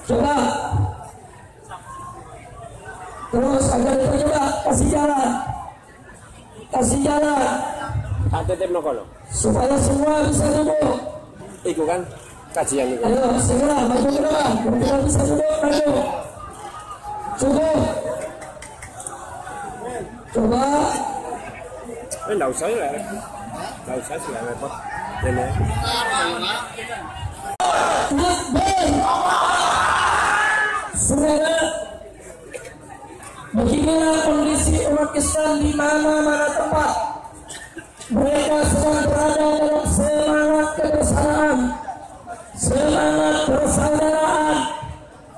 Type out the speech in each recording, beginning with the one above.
Coba. Terus agar coba kasih jalan. Kasih jalan. Titip nokolo. Supaya semua bisa duduk. Iku kan kajian itu. Ayo segera maju ke depan. Kita bisa duduk maju. Cukup. Coba. Enggak usah ya. Enggak usah sih repot. Ini. Takbir. Saudara, beginilah kondisi umat Islam di mana-mana tempat. Mereka sedang berada dalam semangat kebersamaan, semangat persaudaraan,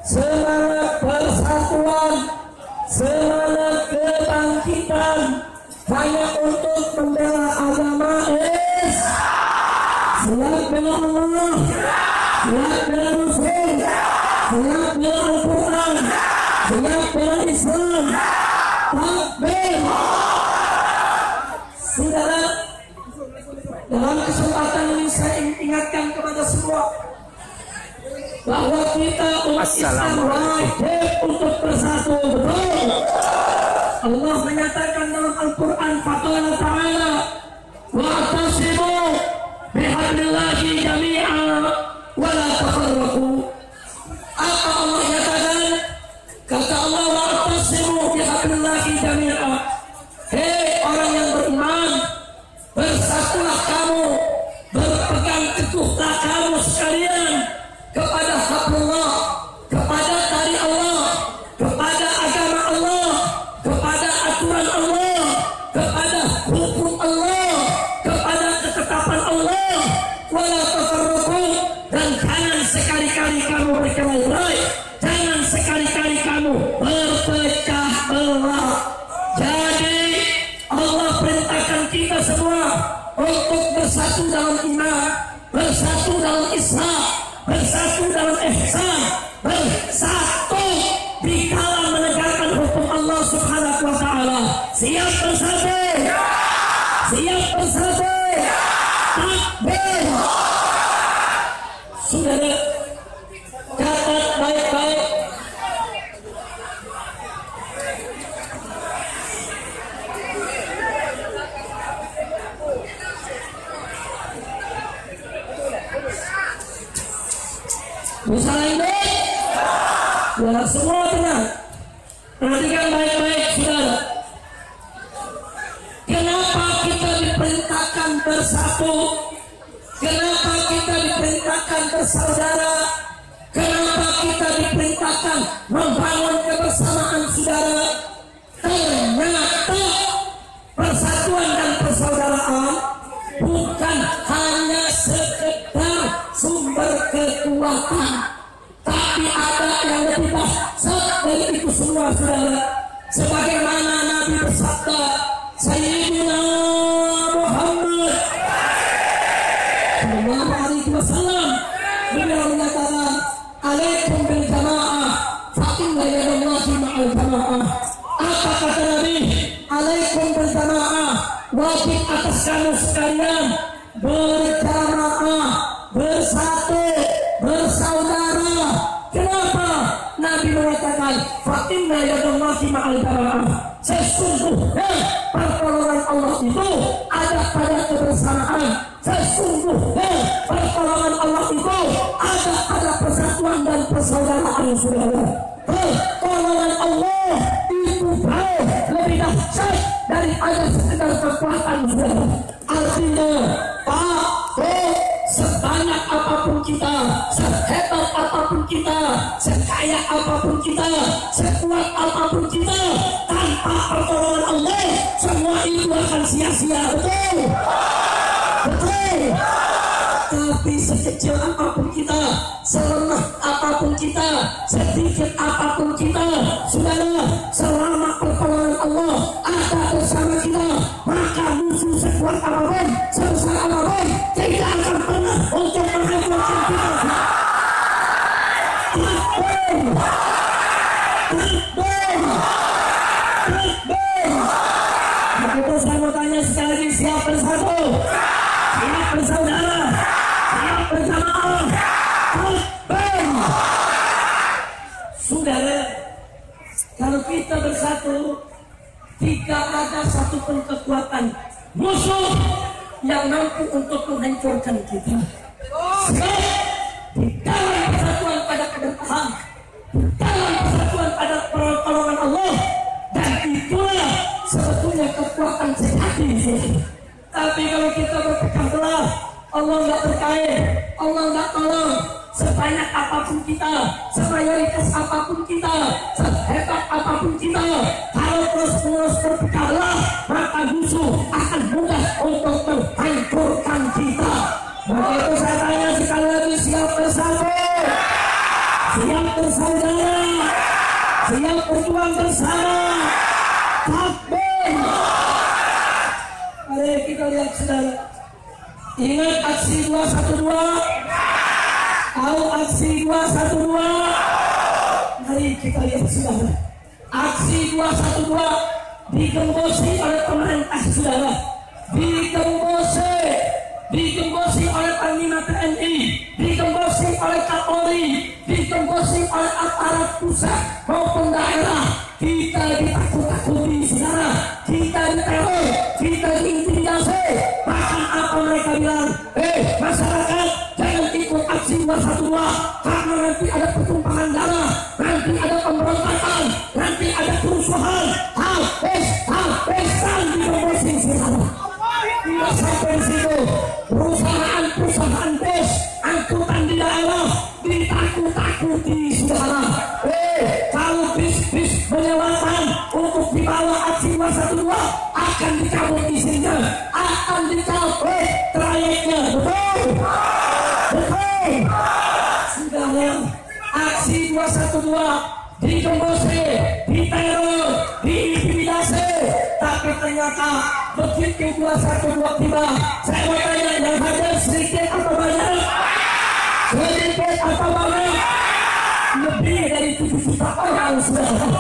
semangat persatuan, semangat kebangkitan, hanya untuk membela agama Islam. Siap bela Allah, siap bela Rasul, siap bela Al-Quran, siap bela Islam. Takbir. Saudara, dalam kesempatan ini saya ingin ingatkan kepada semua bahwa kita umat Islam wajib untuk bersatu. Betul. Allah menyatakan dalam Al-Quran Faqala ta'ala wa'tasimu bihablillahi jami'a wa la tafarraqu. Apa Allah nyatakan? Kata Allah wa'tasimu bihablillahi jami'a. Hei orang yang beriman, bersatulah kamu, berpegang teguhlah kamu sekalian kepada hablullah, kepada tali Allah, kepada agama Allah, kepada aturan Allah, kepada hukum Allah, kepada ketetapan Allah. Wala tafarraqu, dan jangan sekali-kali kamu berkelahi, jangan sekali-kali kamu berpecah belah. Jadi Allah perintahkan kita semua untuk bersatu dalam iman, bersatu dalam Islam, bersatu dalam ihsan, bersatu di dalam menegakkan hukum Allah Subhanahu wa taala. Siap bersatu? Siap bersatu? Takbir. Saudara, catat baik-baik. Bisa ini? Ya semua tenang. Perhatikan baik-baik saudara. Kenapa kita diperintahkan bersatu? Kenapa kita diperintahkan bersaudara? Kenapa kita diperintahkan membangun kebersamaan saudara? Ternyata persatuan dan persaudaraan bukan hanya sekedar sumber kekuatan, tapi ada yang lebih dahsyat dari itu semua saudara. Sebagaimana Nabi bersabda, Sayyidina Muhammad sallallahu alaihi wasallam, beliau menyatakan, alaikum bil jamaah, fa inna yadallahi ma'al jamaah. Apa kata Nabi? Alaikum bil jamaah, wajib atas kamu sekalian berjamaah, bersatu, bersaudara. Kenapa? Nabi mengatakan, fa inna yadallahi ma'al jamaah. Sesungguhnya pertolongan Allah itu ada pada kebersamaan. Sesungguhnya pertolongan Allah itu ada pada persatuan dan persaudaraan saudara. Pertolongan Allah itu jauh lebih dahsyat daripada sekedar kekuatan saudara. Artinya, sebanyak apapun kita, sehebat apapun kita, sekaya apapun kita, sekuat apapun kita, tanpa pertolongan Allah, semua itu akan sia-sia. Betul? Betul? Tapi sekecil apapun kita, selemah apapun kita, sedikit apapun kita, saudara, selama pertolongan Allah ada bersama kita, maka musuh sekuat apapun, sebesar apapun, tidak akan pernah untuk menghancurkan kita. Takbir! Takbir! Takbir! Begitu saya mau tanya sekali lagi, siap bersatu? Siap bersaudara? Siap berjamaah? Takbir! kita bersatu, tidak ada satupun kekuatan musuh yang mampu untuk menghancurkan kita. Sebab di dalam persatuan pada keberkahan, di dalam persatuan pada pertolongan Allah, dan itulah sebetulnya kekuatan sejati. Tapi kalau kita berpecah belah, Allah nggak berkain, Allah nggak tolong. Sebanyak apapun kita, semayoritas apapun kita, sehebat apapun kita, kalau terus-menerus berpecah belah, maka musuh akan mudah untuk menghancurkan kita. Maka itu saya tanya sekali lagi, siap bersatu, siap bersaudara, siap berjuang bersama. Takbir. Mari kita lihat saudara. Ingat aksi 212. Tahu aksi 212? Mari kita lihat saudara. Aksi 212 digembosi oleh pemerintah saudara, digembosi oleh Panglima TNI, digembosi oleh Kapolri, digembosi oleh aparat pusat maupun daerah. Kita ditakut-takuti saudara, kita diteror, kita diintimidasi. Bahkan apa mereka bilang, masyarakat jangan ikut aksi 212 karena nanti ada pertumpahan darah, nanti ada pemberontakan, nanti ada kerusuhan. Habis-habisan digembosi saudara. Tidak sampai di situ, perusahaan bus, angkutan di daerah ditakut-takuti saudara. Kalau bis menyewakan untuk dibawa aksi 212 akan dicabut izinnya, akan dicabut trayeknya. Betul. Saudara, aksi 212 digembosi, diteror, diintimidasi. Tapi ternyata begitu 212 tiba, saya mau tanya, yang hadir sedikit atau banyak? Sedikit atau banyak? Lebih dari 7 juta orang saudara.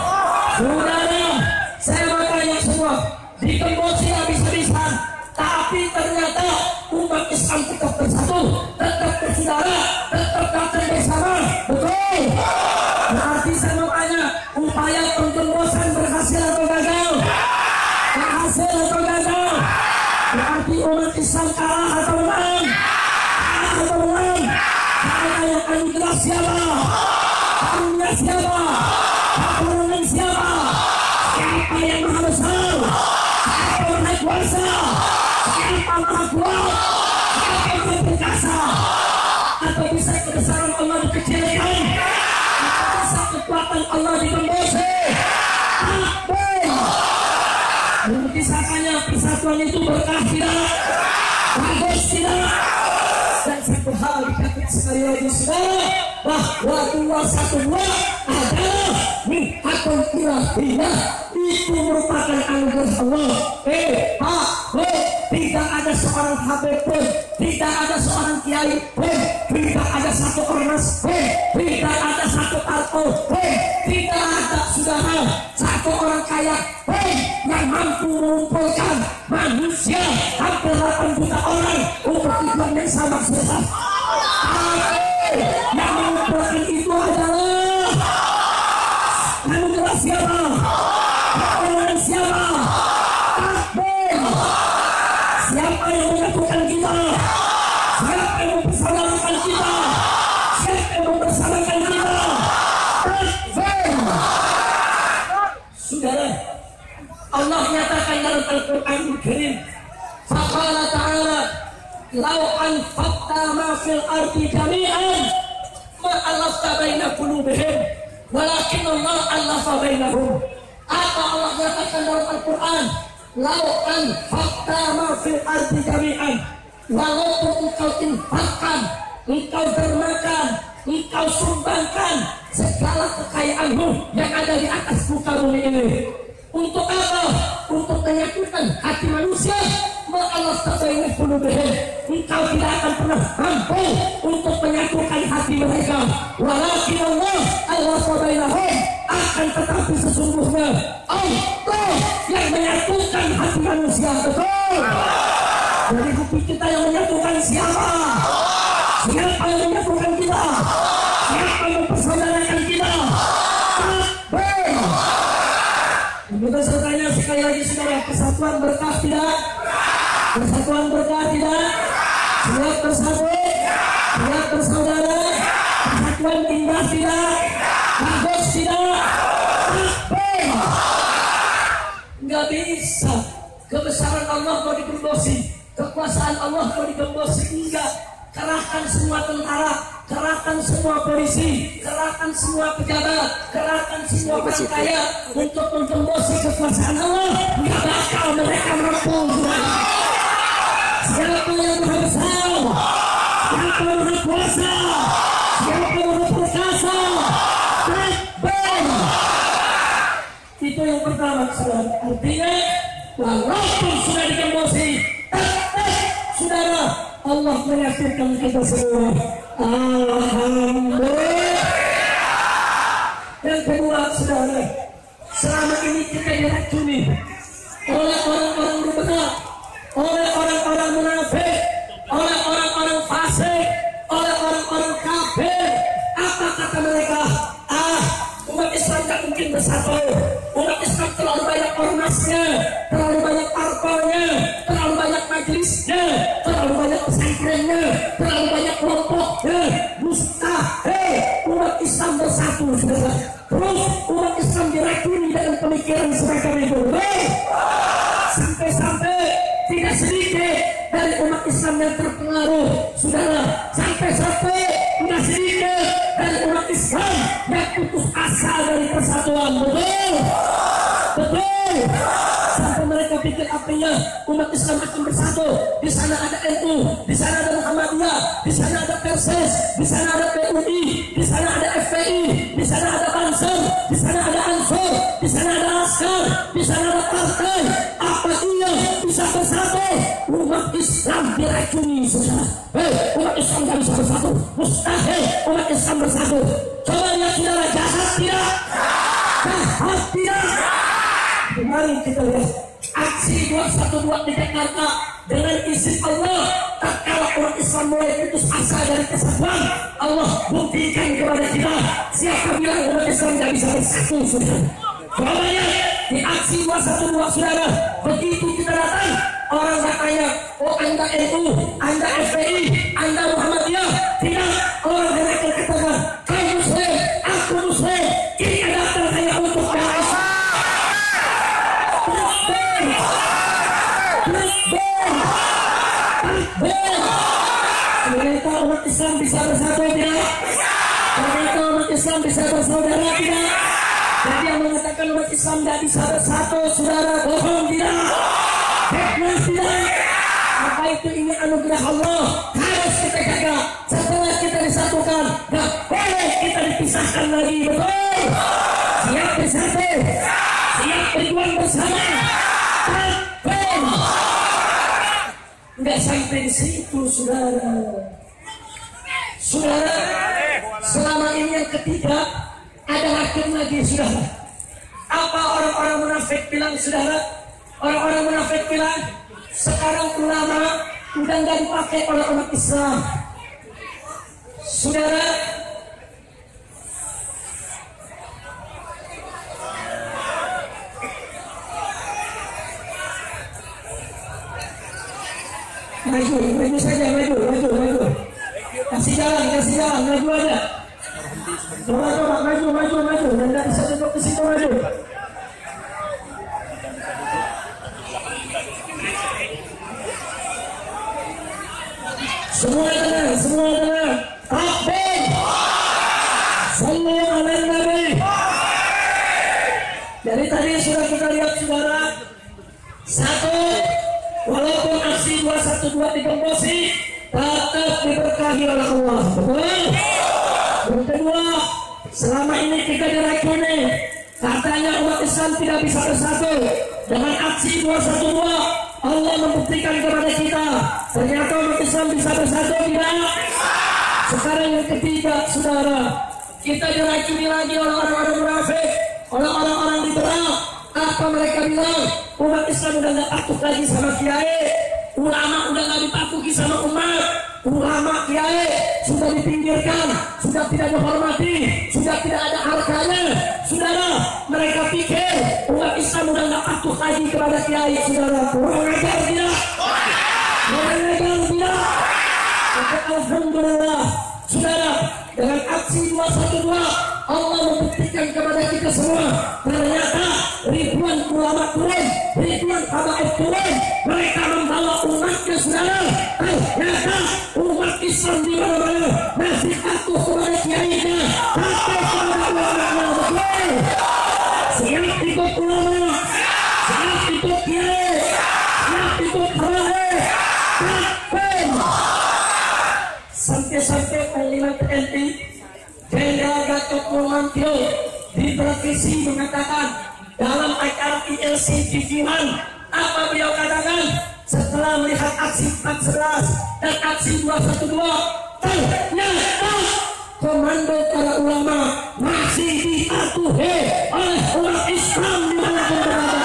Saya mau tanya semua, digembosi habis-habisan, tapi ternyata umat Islam tetap bersatu, tetap bersaudara, tetap datang bersama. Betul. Berarti saya mau tanya, upaya penggembosan berhasil atau gagal? Berhasil atau gagal? Berarti umat Islam kalah atau menang? Kalah atau menang? Karena yang anugerah siapa? Karunia siapa? Pertolongan siapa? Siapa yang maha besar? Siapa yang maha kuasa? Siapa maha kuat? Siapa yang berkuasa? Atau bisa kebesaran Allah dikecilkan? Atau bisa kekuatan Allah digembosi? Takbir. Mengisahkannya persatuan itu berkah tidak? Bagus tidak? Dan satu hal dikatakan sekali lagi saudara, bahwa 212 adalah hakul ilahiyah, itu merupakan anugerah Allah. Tidak ada seorang habib pun, tidak ada seorang kiai pun, tidak ada satu ormas pun, tidak ada satu parpol pun, tidak ada saudara satu orang kaya pun yang mampu mengumpulkan manusia hampir 8 juta orang untuk tujuan yang sama saudara. Yang mengumpulkan itu adalah anugerah siapa? Pertolongan siapa? Takbir. Siapa yang menyatukan kita? Siapa yang mempersamakan kita? Siapa yang mempersamakan kita? Takbir. Saudara, Allah nyatakan dalam Al-Quran Al-Karim, Faqala ta'ala, Lau anfaqta ma fil ardi jami'an ma alafta baina qulubihim walakin Allah alafa bainahum. Apa Allah katakan dalam Al-Quran? Lau anfaqta ma fil ardi jami'an, walaupun engkau infakkan, engkau dermakan, engkau sumbangkan segala kekayaanmu yang ada di atas muka bumi ini. Untuk apa? Untuk menyatukan hati manusia. Allah tabayyana qulubihim. Engkau tidak akan pernah mampu untuk menyatukan hati mereka. Walakin Allah tabayyana akan tetapi sesungguhnya Allah yang menyatukan hati manusia. Betul. Jadi bukti kita yang menyatukan siapa? Siapa yang menyatukan kita? Siapa yang mempersaudarakan kita? Takbir. Persatuan berkah tidak? Persatuan berkah tidak? Siap bersatu, siap bersaudara. Persatuan indah tidak? Bagus tidak? Takbir. Nggak bisa. Kebesaran Allah mau digembosi, kekuasaan Allah mau digembosi. Enggak. Kerahkan semua tentara, kerahkan semua polisi, kerahkan semua pejabat, kerahkan semua orang kaya untuk menggembosi kekuasaan Allah. Nggak bakal mereka mampu. Siapa yang berbesar, siapa yang berkuasa, siapa yang berperkasa, takbir. Itu yang pertama, saudara. Artinya walaupun sudah digembosi, tetap saudara Allah meyakinkan kita semua. Alhamdulillah. Yang kedua, saudara, selama ini kita diracuni oleh orang-orang berbeda, oleh orang-orang munafik, oleh orang-orang fasik, oleh orang-orang kafir. Apa kata mereka? Umat Islam tak mungkin bersatu. Umat Islam terlalu banyak ormasnya, terlalu banyak parpolnya, terlalu banyak majelisnya, terlalu banyak pesantrennya, terlalu banyak kelompoknya. Mustahil umat Islam bersatu, saudara. Terus umat Islam diracuni dengan pemikiran semacam itu. Sampai-sampai tidak sedikit dari umat Islam yang terpengaruh, saudara. Sampai-sampai tidak sedikit dari umat Islam yang putus asa dari persatuan. Betul, betul. Sampai mereka pikir artinya umat Islam akan bersatu. Di sana ada NU, di sana ada Muhammadiyah, di sana ada Persis, di sana ada PUI, di sana ada FPI, di sana ada Banser, di sana ada Ansor, di sana ada Laskar, di sana ada partai. Apa iya bisa bersatu? Umat Islam diracuni, saudara. Umat Islam tidak bisa bersatu. Mustahil umat Islam bersatu. Coba lihat saudara, jahat tidak? Jahat tidak? Kemarin kita lihat aksi 212 di Jakarta dengan izin Allah. Tak kala umat Islam mulai putus asa dari kesatuan, Allah buktikan kepada kita siapa bilang umat Islam tidak bisa bersatu, saudara. Coba lihat di aksi 212, saudara. Begitu kita datang, orang katanya, oh Anda NU, Anda FPI, Anda Muhammadiyah. Tidak, orang hanya katakan, kau Muslim, aku Muslim. Kita datang hanya untuk bersatu. Ternyata umat Islam bisa bersatu tidak? Ternyata umat Islam bisa bersaudara tidak? Jadi yang mengatakan umat Islam tidak bisa bersatu, saudara, bohong tidak? Fitnah tidak? Maka itu ini anugerah Allah, harus kita jaga. Setelah kita disatukan, tidak boleh kita dipisahkan lagi. Betul? Siap bersatu, siap berjuang bersama. Enggak sampai di situ, saudara. Saudara, selama ini yang ketiga ada hakim lagi, saudara. Apa orang-orang munafik bilang, saudara? Orang-orang munafik bilang sekarang ulama udah nggak dipakai oleh umat Islam, saudara. Maju saja, maju. Kasih jalan, maju aja. Coba, maju. Dan tidak bisa duduk di situ, maju. Semua tenang. Takbir. Sallu ala Nabi. Dari tadi sudah kita lihat, saudara. Satu, walaupun aksi 212 digembosi, tetap diberkahi oleh Allah. Betul? Yang kedua, selama ini kita diracuni. Katanya umat Islam tidak bisa bersatu. Dengan aksi 212, Allah membuktikan kepada kita ternyata umat Islam bisa bersatu tidak? Sekarang yang ketiga, saudara, kita diracuni lagi oleh orang-orang munafik, oleh orang-orang liberal. Apa mereka bilang? Umat Islam udah gak patuh lagi sama kiai, ulama udah gak dipatuhi sama umat, ulama kiai sudah dipinggirkan, sudah tidak dihormati, sudah tidak ada harganya. Saudara, mereka pikir umat Islam udah gak patuh lagi lagi kepada kiai, saudara. Kurang ajar tidak? Kurang ajar tidak? Maka alhamdulillah, saudara, dengan aksi 212 Allah membuktikan kepada kita semua ternyata ribuan ulama turun, ribuan habaib turun, mereka membawa umatnya, saudara. Ternyata umat Islam di mana-mana masih patuh kepada kiainya, patuh kepada ulama-nya. Betul. Siap ikut ulama, siap ikut kiai, siap ikut habaib. Sampai-sampai Panglima TNI Jenderal Gatot Nurmantio di televisi mengatakan dalam acara ILC TV1, apa beliau katakan setelah melihat aksi 411 dan aksi 212, ternyata komando para ulama masih dipatuhi oleh umat Islam dimanapun berada.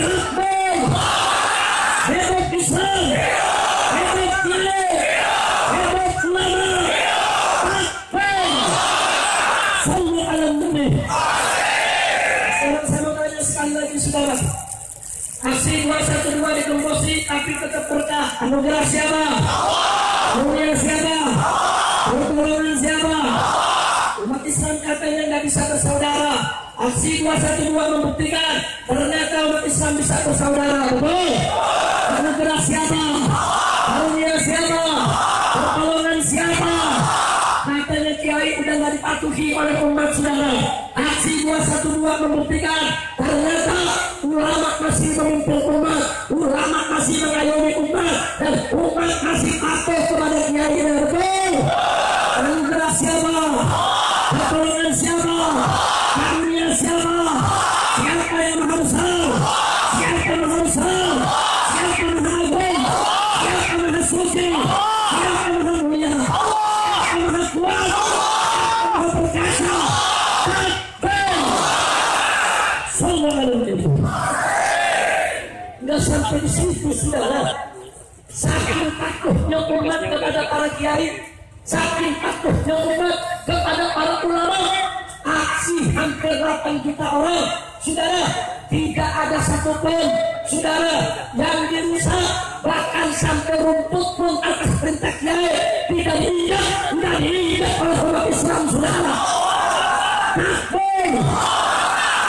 Takbir, hebat Islam, hebat kiai, hebat ulama. Sallu ala Nabi. Sekarang saya mau tanya sekali lagi, saudara. Aksi 212 digembosi tapi tetap berkah. Anugerah siapa? Anugerah siapa? Pertolongan siapa? Umat Islam katanya nggak bisa bersaudara. Aksi 212 membuktikan ternyata umat Islam bisa bersaudara. Betul? Anugerah siapa? Anugerah siapa? Pertolongan siapa? Katanya kiai udah nggak dipatuhi oleh umat, saudara. Aksi 212 membuktikan ternyata ulama masih memimpin umat, ulama masih mengayomi umat, dan umat masih patuh kepada kiai. Betul? Anugerah siapa? Pertolongan siapa? Karunia siapa? Siapa yang maha besar? Siapa yang maha besar? Siapa yang maha agung? Siapa yang maha suci? Siapa yang maha mulia? Siapa yang maha kuat? Siapa yang maha perkasa? Takbir! Sallallahu alaihi wasallam. Nggak sampai di situ, saudara. Saking takutnya umat kepada para kiai, saking takutnya umat kepada para ulama, aksi hampir 8 juta orang, saudara, tidak ada satupun, saudara, yang dirusak. Bahkan sampai rumput pun atas perintah kiai tidak diinjak oleh umat Islam, saudara. Takbir,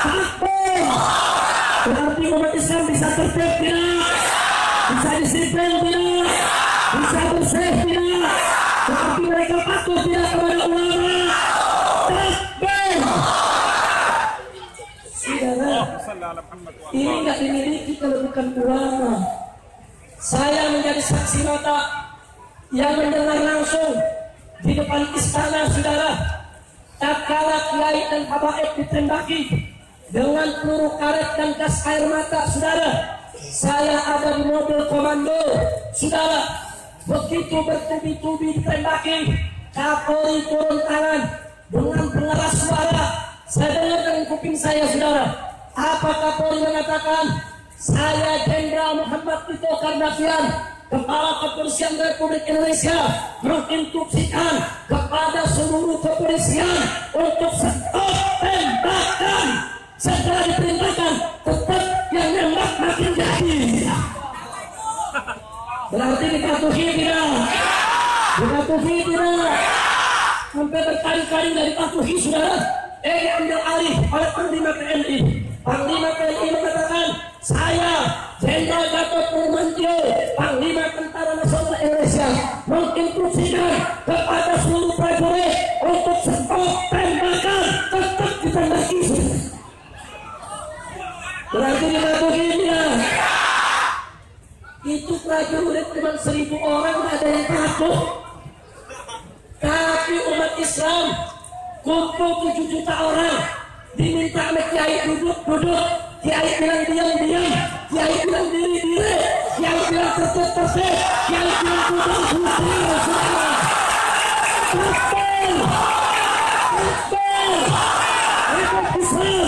takbir. Berarti umat Islam bisa tertib tidak? Bisa disiplin tidak? Bisa bersih tidak? Berarti mereka patuh tidak kepada ulama. Takbir. Saudara, ini tidak dimiliki kalau bukan ulama. Saya menjadi saksi mata yang mendengar langsung di depan istana, saudara, tatkala kiai dan habaib ditembaki dengan peluru karet dan gas air mata, saudara. Saya ada di mobil komando, saudara. Begitu bertubi-tubi ditembaki, Kapolri turun tangan dengan pengeras suara. Saya dengar dengan kuping saya, saudara. Apa Kapolri mengatakan? Saya Jenderal Muhammad Tito Karnavian, Kepala Kepolisian Republik Indonesia, menginstruksikan kepada seluruh kepolisian untuk stop tembakan. Segera diperintahkan, tetap yang nembak makin jadi. Berarti dipatuhi tidak? Dipatuhi tidak? Sampai berkali-kali dari dipatuhi, saudara. Diambil alih oleh Panglima TNI. Panglima TNI mengatakan, saya Jenderal Gatot Nurmantio, Panglima Tentara Nasional Indonesia, menginstruksikan kepada seluruh prajurit untuk stop tembakan, tetap ditembaki. Berarti dipatuhi dia. Itu prajurit cuma 1000 orang, tidak ada yang patuh. Tapi umat Islam kumpul 7 juta orang, diminta oleh kiai duduk, kiai bilang diam, kiai bilang diri, kiai bilang tertib, kiai bilang duduk, saudara. Takbir, takbir, hebat Islam,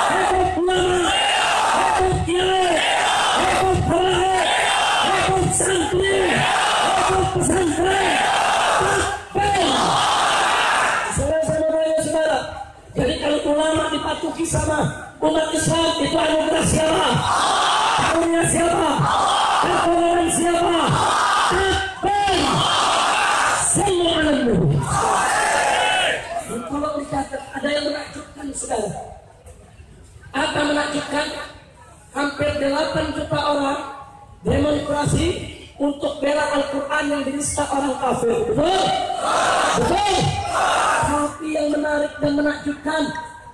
hebat ulama, hebat kiai, hebat habaib, hebat santri, hebat pesantren. Takbir. Saudara, jadi kalau ulama dipatuhi sama Umat Islam itu anugerah siapa? Karunia siapa? Pertolongan siapa? Takbir. Sallu ala Nabi. Kalau dicatat ada yang menakjubkan saudara. Apa menakjubkan? Hampir 8 juta orang demonstrasi untuk bela Al-Quran yang dinista orang kafir. Betul? Betul? Tapi yang menarik dan menakjubkan,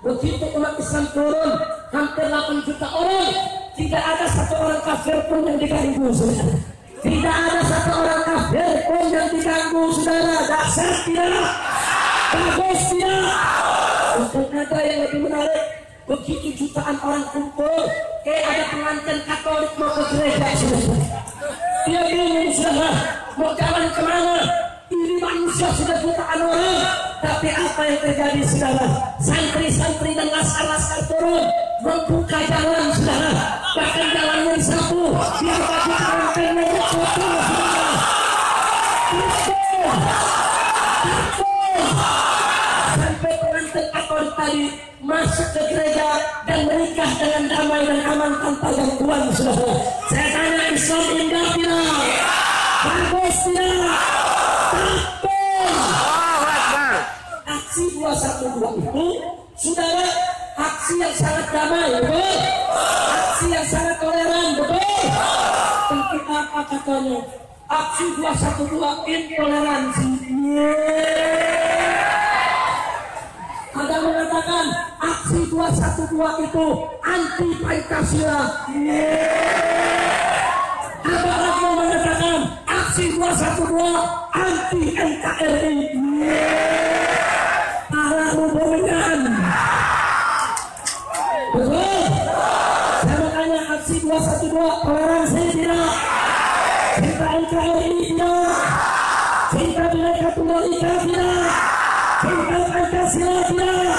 begitu umat Islam turun hampir 8 juta orang, tidak ada satu orang kafir pun yang diganggu, saudara. Tidak ada satu orang kafir pun yang diganggu, saudara. Dahsyat tidak? Bagus tidak? Untuk ada yang lebih menarik, begitu jutaan orang kumpul, ada pengantin Katolik mau ke gereja, saudara. Dia bingung, saudara, mau jalan kemana? Ini manusia sudah jutaan orang, tapi apa yang terjadi, saudara? Santri-santri dan laskar-laskar turun membuka jalan, saudara. Bahkan jalannya disapu, biar bagi pengantinnya berfoto, saudara. Sampai pengantin Katolik tadi masuk ke gereja dan menikah dengan damai dan aman tanpa gangguan, saudara. Saya tanya, Islam indah tidak? Bagus tidak? Takbir. Aksi 212 itu, saudara, aksi yang sangat damai, betul? Aksi yang sangat toleran, betul? Tapi apa katanya? Aksi 212 intoleransi. Ada mengatakan aksi 212 itu anti Pancasila. Ada lagi yang mengatakan aksi 212 anti NKRI. Para hubungan. Betul? Saya bertanya, aksi 212 toleransi tidak? Cinta NKRI tidak? Cinta Bhinneka Tunggal Ika tidak? Cinta Pancasila tidak?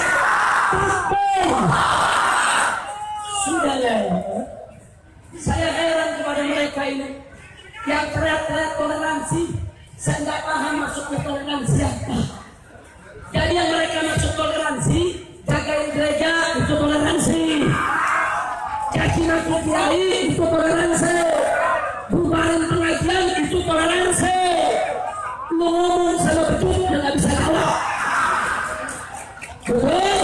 Takbir. Sudah ya. Saya heran kepada mereka ini yang teriak-teriak toleransi. Saya tidak paham maksudnya toleransi apa. Jadi yang mereka maksud toleransi, jagain gereja itu toleransi, caci maki kiai itu toleransi, bubarin pengajian itu toleransi. Lu ngomong sama betul dan nggak bisa jawab. Betul?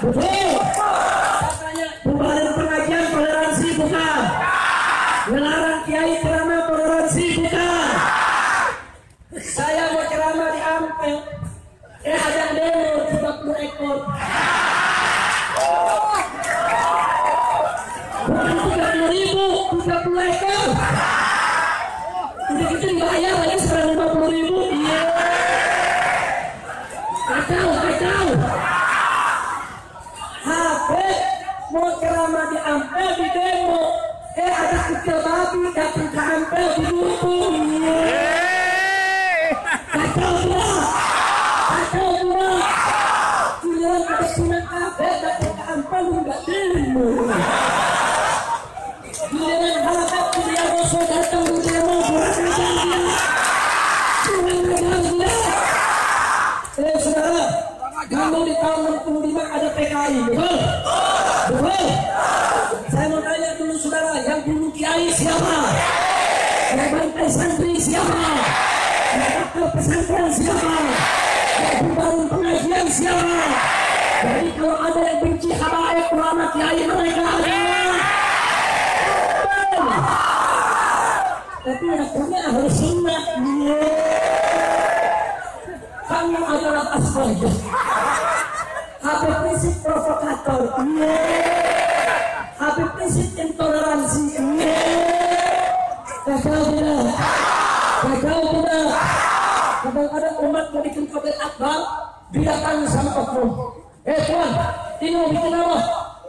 Betul? Katanya bubarin pengajian toleransi bukan? Melarang kiai ceramah toleransi bukan? Saya mau ceramah di Ampel, ada demo 30 ekor. Bukan 30.000, 30 ekor. Udah gitu dibayar lagi 150.000. Iya. Kacau. Habis mau ceramah di Ampel di demo, ada kucil babi datang ke Ampel di dukung. Iya. Kacau tidak? Giliran ada sunat kafe datang ke Ampel enggak demo. Giliran halakat kuliah boso datang di demo kurang ajar dia. Saudara, dulu di tahun 65 ada PKI, betul? Betul? Saya mau tanya dulu saudara, yang bunuh kiai siapa? Yang bantai santri siapa? Yang bakal pesantren siapa? Yang bubarin pengajian siapa? Jadi kalau ada yang benci habaib ulama kiai mereka adalah tapi akhirnya ahli sunnah. Kamu adalah aswaja. Habib prinsip provokator. Habib prinsip intoleransi. Gagal tidak? Kadang-kadang umat mau bikin Qabil Akbar didatangi sama oknum. Tuan, ini mau bikin apa?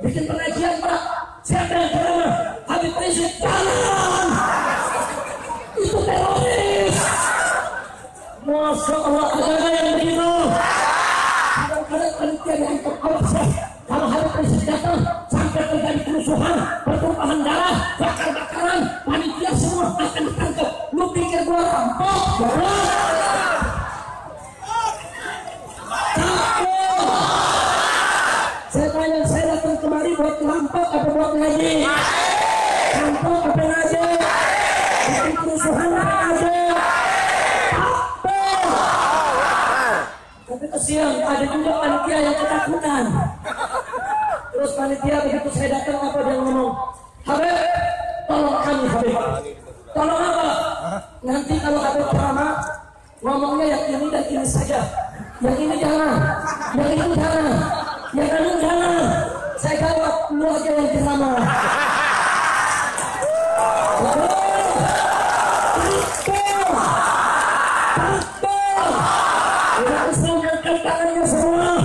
Bikin pengajian Pak. Siapa yang ceramah? Habib prinsip. Jangan! Itu teroris. Masya Allah, agama yang begitu. Kadang-kadang panitia dianggap awas ya. Kalau Habib prinsip datang sampai terjadi kerusuhan, pertumpahan darah, bakar-bakaran, panitia semua akan ditangkap. Lu pikir gua rampok? Saya tanya, saya datang kemarin lagi. Kampung apa aja? Bikin kerusuhan apa aja? Tapi kesian, ada juga panitia yang ketakutan. Terus panitia begitu saya datang apa dia ngomong, Habib, tolong kami Habib. Tolong apa? Nanti kalau Habib ceramah ngomongnya yang ini dan ini saja. Yang ini jangan, yang itu jangan, yang anu jangan. Saya jawab, lu aja yang ceramah. Tangannya semua.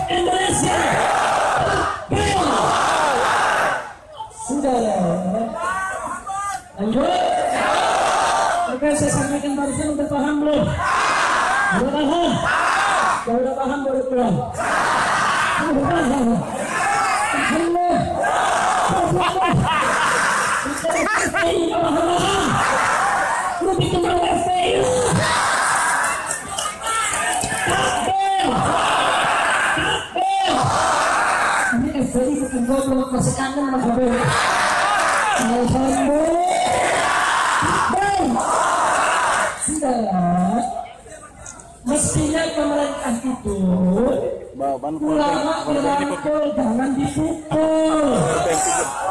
Indonesia. Sudah lanjut. Oke, saya sampaikan barusan udah paham belum? Udah paham? Kalau udah paham boleh pulang. Udah paham? Lu bikin orang FPI lu. Ini FPI bikin goblok, masih kangen sama Habib. Sudah. Mestinya pemerintah itu ulama dirangkul, jangan dipukul.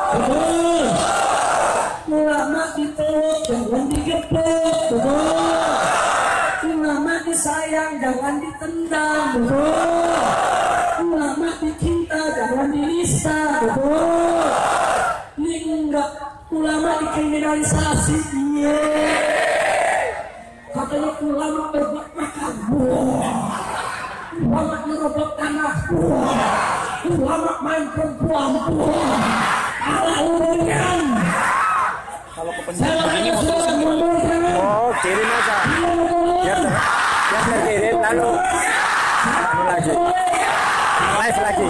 Betul. Ulama dipeluk, jangan digebuk. Betul. Ulama disayang, jangan ditendang. Betul. Ulama dicinta, jangan dinista. Betul. Ini enggak, ulama dikriminalisasi. Iya. Katanya ulama berbuat makar. Ulama merobek tanah. Ulama main perempuan. Ala urusan. Kalau kepentingan ini oh kirim aja biar terkirim lalu lagi live lagi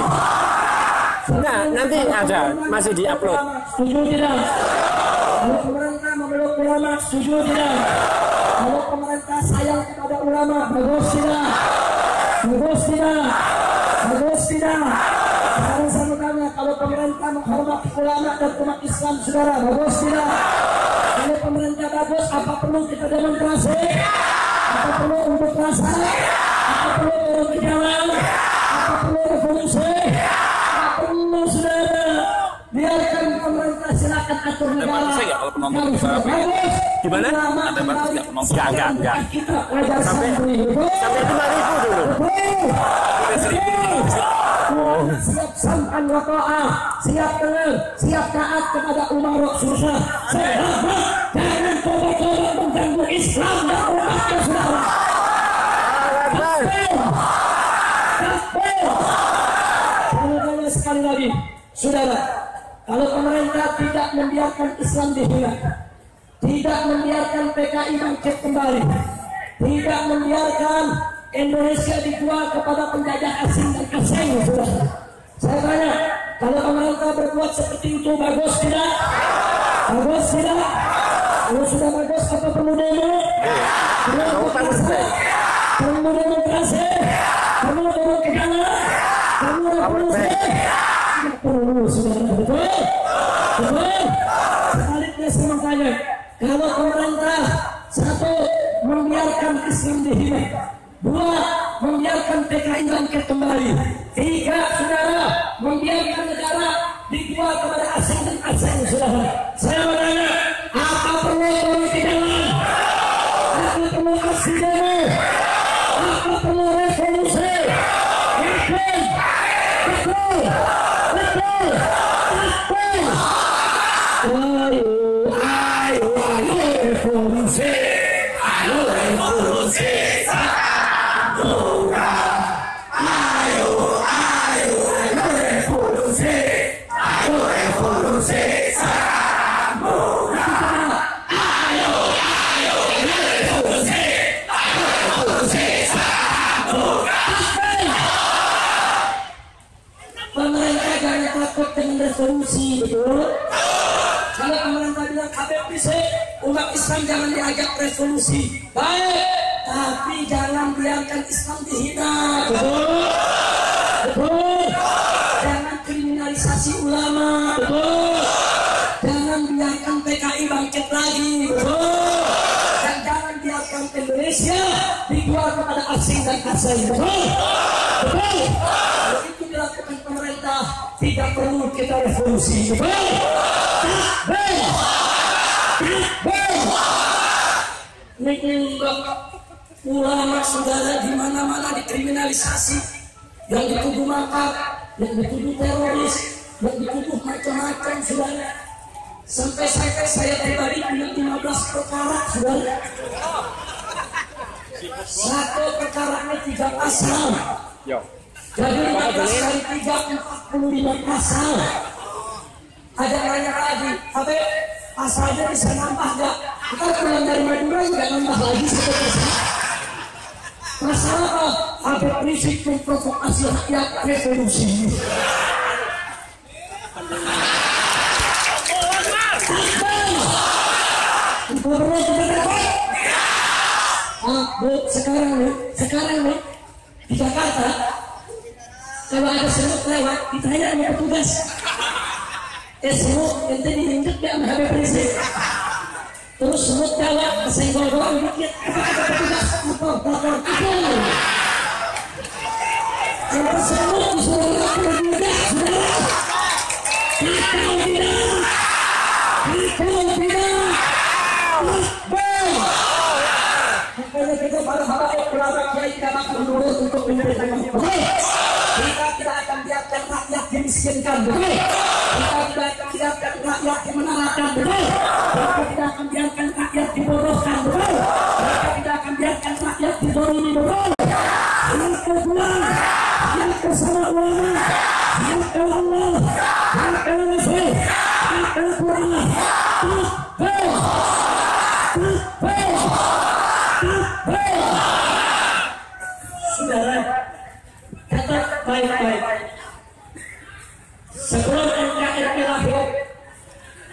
enggak nanti ada masih di upload. Setuju tidak? Kalau pemerintah memeluk ulama setuju tidak? Kalau pemerintah sayang kepada ulama bagus tidak? Bagus tidak? Bagus tidak? Sekarang saya bertanya, kalau pemerintah menghormati ulama dan umat Islam, saudara, bagus tidak? Kalau pemerintah bagus, apa perlu kita demonstrasi? Apa perlu unjuk rasa? Apa perlu turun ke jalan? Apa perlu revolusi? Apa perlu, saudara? Biarkan pemerintah silakan atur negara. Kalau sudah bagus, gimana? Ada bagus nggak penonton? Enggak. Kita wajar sampai 5.000 dulu. Siap sampan wa ta'ah, siap dengar, siap taat kepada umara susah. Sahabat, jangan coba-coba mengganggu Islam dan umatnya, saudara. Kali sekali lagi, saudara, kalau pemerintah tidak membiarkan Islam dihilang, tidak membiarkan PKI bangkit kembali, tidak membiarkan Indonesia dijual kepada penjajah asing dan asing, saudara. Saya tanya, kalau pemerintah berbuat seperti itu bagus tidak? Bagus tidak? Kalau sudah bagus, apa perlu demo? Perlu demokrasi? Perlu demo ke jalan? Perlu revolusi? Tidak perlu, saudara. Betul? Betul? Sebaliknya saya mau tanya, kalau pemerintah satu membiarkan Islam dihilang, dua, membiarkan PKI bangkit kembali, tiga, saudara, membiarkan negara dijual kepada asing dan asing, saudara. Saya bertanya, apa perlu turun ke jalan? Apa perlu aksi demo? Apa perlu revolusi? Yakin? Betul? Betul? Betul? Ayo revolusi! Ayo revolusi! Pemerintah jangan takut dengan resolusi, betul? Kalau pemerintah bilang Habib bisa, umat Islam jangan diajak resolusi. Baik, Tapi jangan biarkan Islam dihina. Betul. Betul. Jangan kriminalisasi ulama. Betul. Jangan biarkan PKI bangkit lagi. Betul. Dan jangan biarkan Indonesia dijual kepada asing dan asing. Betul. Betul. Kalau itu dilakukan pemerintah, tidak perlu kita revolusi. Betul. Takbir. Takbir. Mengunggah ulama saudara di mana-mana dikriminalisasi, yang dituduh makar, yang dituduh teroris, yang dituduh macam-macam saudara. Sampai saya pribadi punya 15 perkara saudara. Satu perkaranya 3 pasal. Jadi 15 kali 3 45 pasal. Ada nanya lagi, apa pasalnya bisa nambah nggak? Kita pulang dari Madura juga nambah lagi satu pasal. Masalah apa? Ada prinsip memprovokasi rakyat revolusi. Bu, sekarang nih di Jakarta kalau ada semut lewat ditanya sama petugas, semut ente diinjek dia sama HP prinsip, terus semut jawab kesenggol doang dikit, kata petugas lapor itu kalau semut disuruh lapor juga saudara. Kalau tidak makanya kita para ulama kiai tidak akan menurut untuk menyelesaikan. Betul. Kita tidak akan biarkan rakyat dimiskinkan. Betul. Kita tidak akan biarkan rakyat dimenarakan. Betul. Kita tidak akan biarkan rakyat dibodohkan. Betul. Kita tidak akan biarkan rakyat didolimi. Betul. Yang kedua, yang bersama ulama, yang ke Allah, yang ke Rasul, yang ke Quran. Betul. Saudara, kata baik-baik. Sebelum NKRI lahir,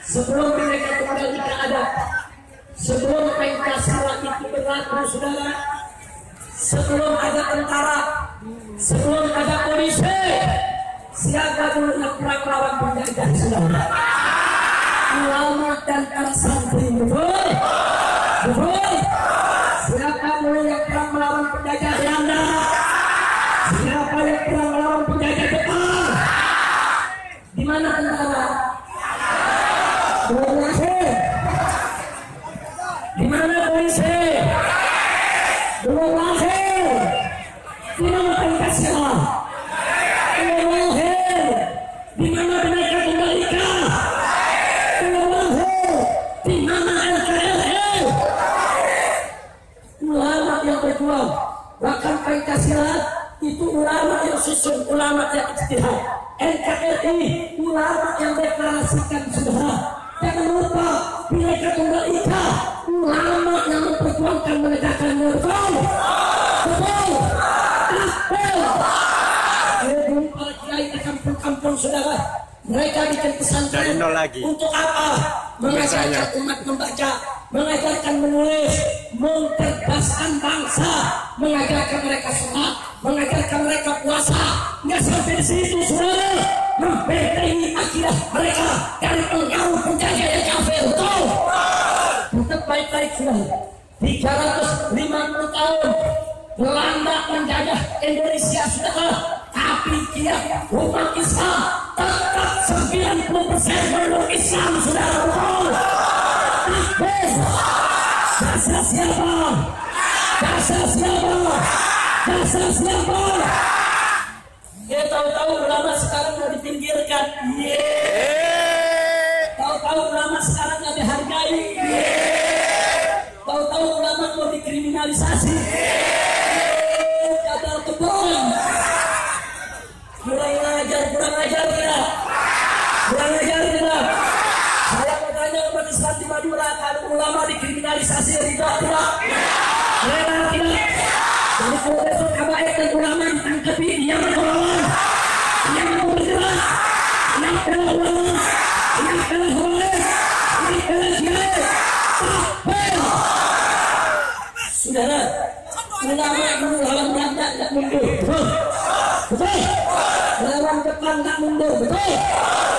sebelum Bhinneka Tunggal Ika ada, sebelum Pancasila itu berlaku, saudara, sebelum ada tentara, sebelum ada polisi, siapa dulu yang perang melawan penjajah, saudara? Ulama dan para santri. Betul. Betul. Siapa dulu yang perang melawan penjajah Belanda? Siapa yang perang melawan penjajah Jepang? Di mana tentara? Belum lahir. Di mana polisi? Belum lahir. Di mana Pancasila? Belum lahir. Di mana Bhinneka Tunggal Ika? Belum lahir. Di mana NKRI? Ulama yang berjuang, bahkan Pancasila itu ulama yang susun, ulama yang ijtihad. NKRI ulama yang deklarasikan, saudara. Jangan lupa Bhinneka Tunggal Ika ulama yang memperjuangkan menegakkan. Betul. Betul. Betul. Para kiai di kampung-kampung, saudara, mereka bikin pesantren untuk apa? Mengajarkan umat membaca, mengajarkan menulis, mencerdaskan bangsa, mengajarkan mereka sholat, mengajarkan mereka puasa. Nggak sampai di situ, saudara, membentengi akidah mereka dari pengaruh penjajah yang kafir. Betul. Tetap baik-baik, saudara. 350 tahun Belanda menjajah Indonesia, saudara. Tapi dia umat Islam tetap 90% meluk Islam, saudara. Betul. Dasar siapa? Dasar siapa? Dasar siapa? Dia tahu-tahu ulama sekarang mau dipinggirkan. Tahu-tahu ulama sekarang nggak dihargai. Tahu-tahu ulama mau dikriminalisasi. Gagal kebon. Kurang ajar tidak? Kurang ajar tidak? Saya mau tanya umat Islam di Madura, kalau ulama dikriminalisasi ridho tidak? Rela tidak? Jadi kalau besok kabaib dan ulama ditangkapi, yang melawan, yang bergerak, yang kena ulama, yang kena habaib, yang kena kiai, takbir. Saudara, ulama melawan belakang nggak mundur, betul? Melawan depan nggak mundur, betul?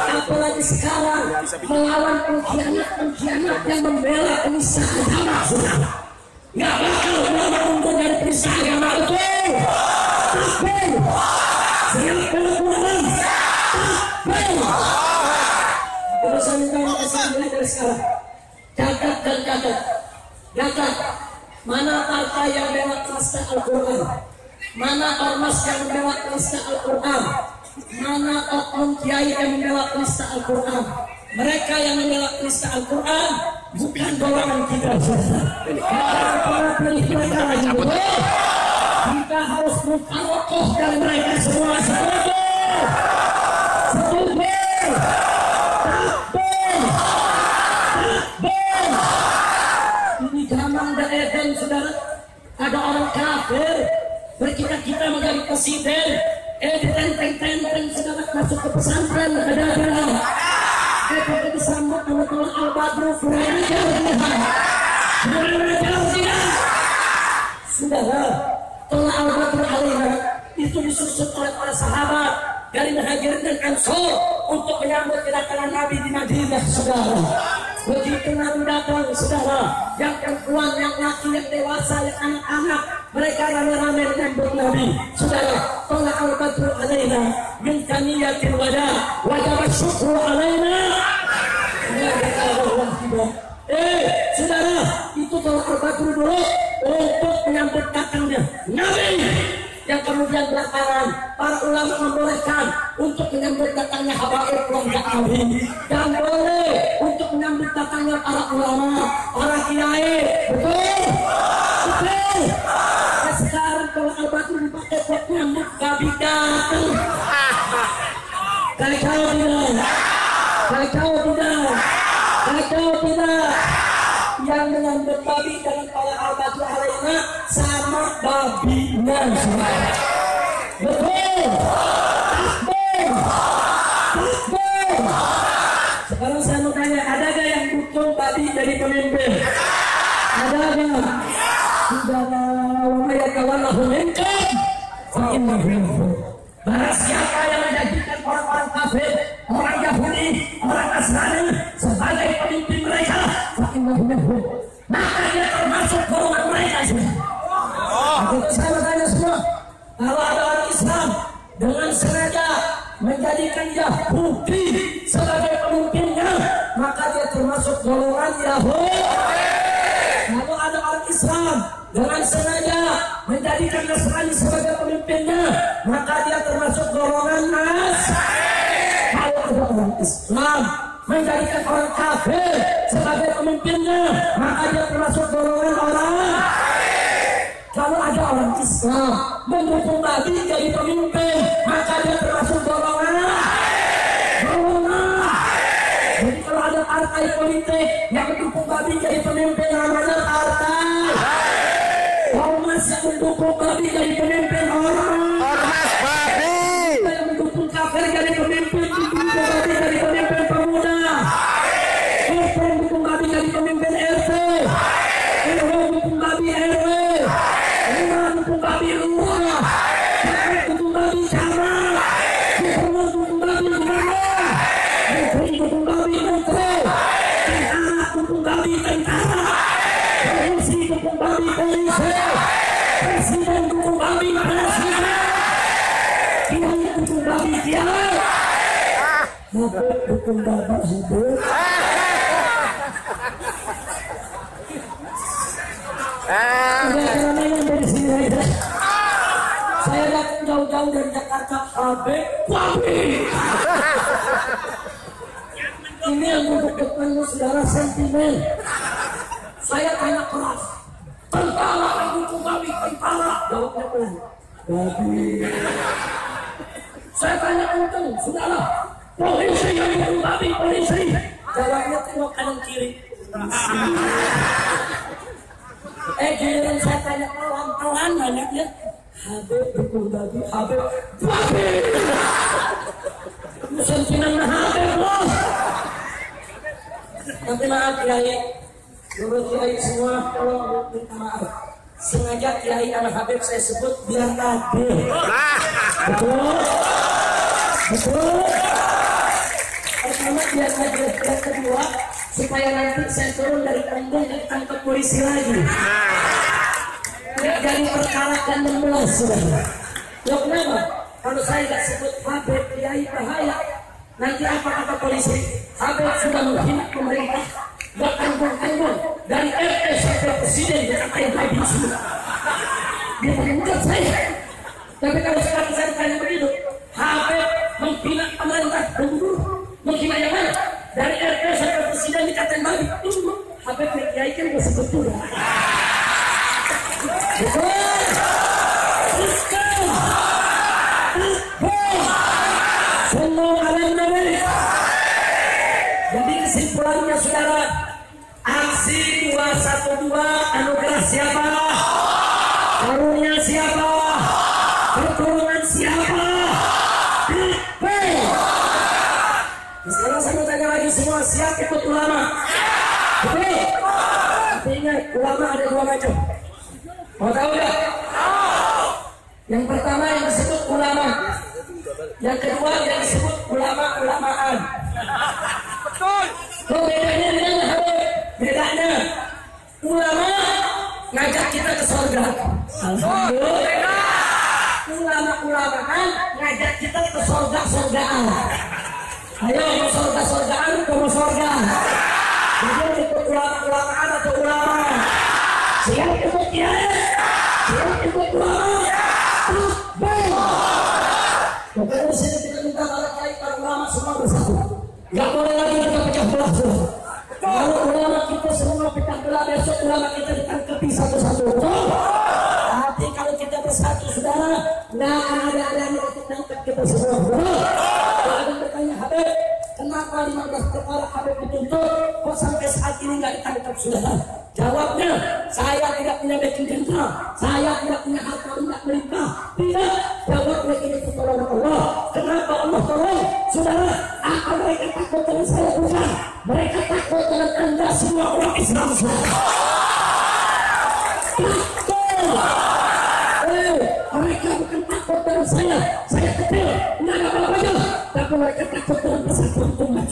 Apalagi sekarang melawan pengkhianat yang membela penista agama, nggak bakal mundur dari penista agama, betul? Takbir, siap pelakuan, takbir. Terus saya minta kesan dari sekarang, catat dan catat. Mana partai yang membela penista Al-Quran, mana ormas yang membela penista Al-Quran, mana oknum kiai yang membela penista Al-Quran. Mereka yang membela penista Al-Quran bukan golongan kita. Kita harus mufarokoh dan mereka semua setuju. Ini zaman dan Eden, saudara. Ada orang kafir bercita-cita menjadi presiden, ditenteng-tenteng saudara masuk ke pesantren, ada kita disambut sama Tuhan Al-Badru kurang jauh tidak. Saudara, Tuhan Al-Badru alaina itu disusun oleh para sahabat dari Muhajirin dan Ansor untuk menyambut kedatangan Nabi di Madinah, saudara. Begitu Nabi datang, saudara, yang perempuan, yang laki, yang dewasa, yang anak-anak, mereka rame-rame menyambut Nabi. Saudara, Tuhan Al-Badru alaina min taniyatil wada wajib syukru alaina. Saudara, itu Tuhan Al-Badru dulu untuk menyambut datangnya Nabi. Yang kemudian belakangan para ulama membolehkan untuk menyambut datangnya habaib keluarga Nabi, dan boleh untuk menyambut datangnya para ulama, para kiai, betul? Betul. Nah, sekarang kalau Al-Badru dipakai buat menyambut Nabi datang, kau tidak, yang menyambut babi dengan para Al-Badru alaina sama babinya, betul? Takbir. Sekarang saya mau tanya, ada gak yang dukung babi jadi pemimpin? Ada gak? Saudara, wa yatawallahu minkum fa innahu. Barang siapa yang menjadikan orang-orang kafir, orang Yahudi, orang Nasrani sebagai pemimpin mereka, fa innahu, maka dia termasuk golongan mereka semua. Saya bertanya semua, kalau ada orang Islam dengan sengaja menjadikan Yahudi sebagai pemimpinnya, maka dia termasuk golongan Yahudi. Kalau ada orang Islam dengan sengaja menjadikan Nasrani sebagai pemimpinnya, maka dia termasuk golongan Nasrani. Kalau ada orang Islam menjadikan orang kafir sebagai pemimpinnya, maka dia termasuk golongan orang. Kalau ada orang Islam mendukung Nabi jadi pemimpin, maka dia termasuk golongan. Jadi kalau ada partai politik yang mendukung Nabi jadi pemimpin, namanya partai. Ormas yang mendukung Nabi jadi pemimpin, ormas babi. Yang mendukung kafir jadi pemimpin, Nabi jadi pemimpin pemuda. RT mendukung Nabi jadi pemimpin RT. RW mendukung Nabi RW. Mendukung babi lurah, mendukung babi camat, mendukung babi gubernur, mendukung babi menteri, tentara mendukung babi tentara, polisi mendukung babi polisi, presiden mendukung babi presiden, kiai mendukung babi kiai, habib mendukung babi habib. Saya datang jauh-jauh dari Jakarta, babi. Ini yang untuk depanmu saudara sentimen. Saya tanya keras, tentara mendukung babi, tentara. Jawabnya pelan, babi. Saya tanya kencang, saudara, polisi yang mendukung babi, polisi. Jawabnya tengok kanan kiri. Giliran saya tanya pelan-pelan, banyaknya habib dukung babi, habib babi. Sentimen habib loh. Tapi maaf kiai, menurut kiai semua tolong minta maaf. Sengaja Kiai Al Habib saya sebut biar adil. Betul? Betul? Pertama biar adil. Yang kedua, supaya nanti saya turun dari panggung dan ditangkap polisi lagi. Jadi perkara dan memelas sudah. Ya kenapa? Kalau saya tidak sebut Habib Kiai bahaya. Nanti apa polisi? Habib sudah menghina pemerintah. Bertanggung-tanggung dari RT sampai presiden dengan air lagi semua. Dia mengugat saya. Tapi kalau sekarang saya tanya begitu, Habib menghina pemerintah, menghina yang mana? Dari RT sampai presiden dikatain babi. Habib Kiai kan gak sebetulnya. Betul. Semua alam nabi. Jadi kesimpulannya saudara, aksi 212 anugerah siapa? Karunia siapa? Pertolongan siapa? Sekarang saya mau tanya lagi semua, siap ikut ulama? Betul? Tapi ingat, ulama ada dua macam. Mau tahu ya? Yang pertama yang disebut ulama, yang kedua yang disebut ulama-ulamaan. Betul. Bedanya dengan Habib, bedanya ulama ngajak kita ke surga. Alhamdulillah. Ulama-ulamaan ngajak kita ke surga-surgaan. Ayo mau surga-surgaan, mau surga. Jadi ikut ulama-ulamaan atau ulama? Siap ikut ya? Siap ikut ulama? Pokoknya sini kita minta para ulama semua bersatu. Gak boleh lagi kita pecah belah. Kalau ulama kita semua pecah belah, besok ulama kita ditangkapi satu-satu. Tapi kalau kita bersatu saudara, nggak akan ada yang ditangkap kita semua. Kalau ada yang bertanya, Habib, kenapa 15 perkara Habib dituntut kok sampai saat ini nggak ditangkap saudara? Jawabnya, saya tidak punya backing general, saya tidak punya harta tidak melimpah. Tidak, jawabnya ini pertolongan Allah. Kenapa Allah tolong? Saudara, apa mereka takut dengan saya? Bukan. Mereka takut dengan Anda semua orang Islam. Takut. Mereka bukan takut dengan saya kecil, nggak ada apa-apa. Tapi mereka takut dengan persatuan umat.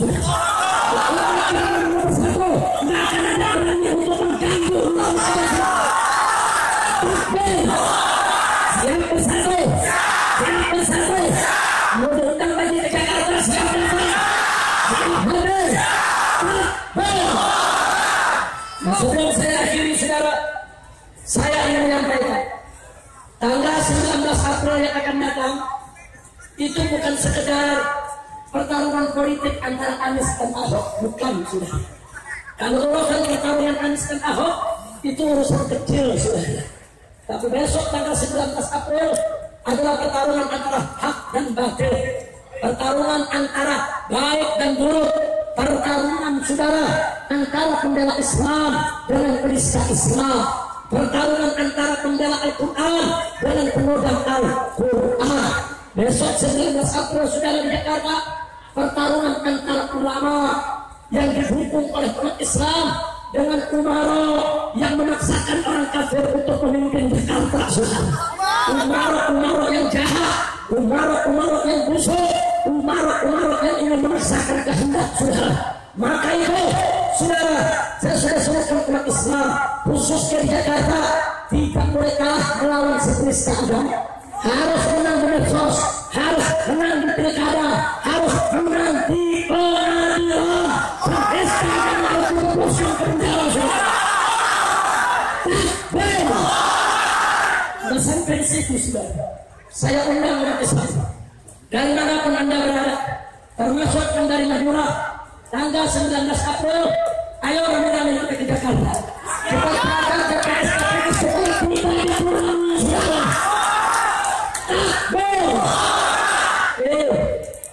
Kalau mereka bersatu, nggak akan ada orang yang untuk mengganggu ulama. Siap bersatu, siap bersatu. Mau diundang lagi ke Jakarta, siap bersatu. Sebelum saya akhiri saudara, saya ingin menyampaikan tanggal 19 April yang akan datang itu bukan sekedar pertarungan politik antara Anies dan Ahok, bukan sudah. Kalau urusan pertarungan Anies dan Ahok itu urusan kecil sudah. Tapi besok tanggal 19 April adalah pertarungan antara hak dan batil, pertarungan antara baik dan buruk, pertarungan saudara antara pembela Islam dengan penista Islam, pertarungan antara pembela Al-Quran dengan penodang Al-Quran. Besok 19 April saudara di Jakarta, pertarungan antara ulama yang didukung oleh umat Islam dengan umara yang memaksakan orang kafir untuk memimpin Jakarta saudara. Umara yang jahat, umara yang busuk, umara yang ingin memaksakan kehendak saudara. Maka itu saudara, saya sudah serahkan umat Islam khususnya di Jakarta tidak boleh kalah melawan sejenis agama. Harus menang di medsos, harus menang di pilkada, harus menang di pengadilan. Sampai harus diputuskan ke penjara saudara. Sudah sampai di situ saudara. Saya undang umat Islam dari manapun anda berada, termasuk yang dari Madura. Tanggal 19 April, ayo rame-rame kita ke Jakarta. Kita serahkan ke PSKP supaya kita dikurangi saudara.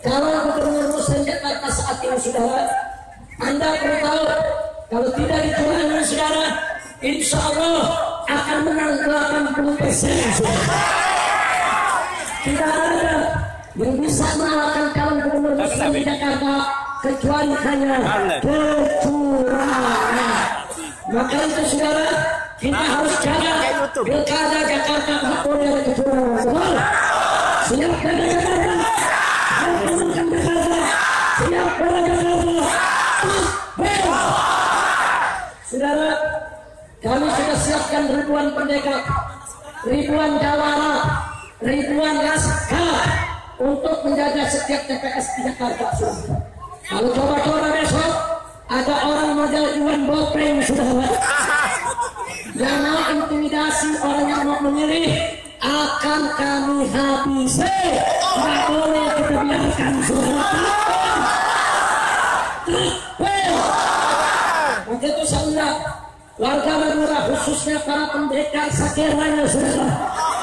Kalau Gubernur Muslim Jakarta saat ini saudara, anda perlu tahu kalau tidak dikurangi saudara, insya Allah akan menang 80% saudara. Tidak ada yang bisa mengalahkan calon Gubernur Muslim di Jakarta kecuali hanya kecurangan. Maka itu saudara, Kita harus jaga pilkada Jakarta tak boleh ada kecurangan. Siap jaga Jakarta. Siap jaga Jakarta. Saudara, kami sudah siapkan ribuan pendekar, ribuan jawara, ribuan laskar untuk menjaga setiap TPS di Jakarta. Kalau coba-coba besok ada orang model Iwan Bopeng, saudara, yang mau intimidasi orang yang mau memilih, akan kami habisi. Tidak boleh kita biarkan, saudara. Untuk itu saya warga Madura, khususnya para pendekar sekiranya, saudara,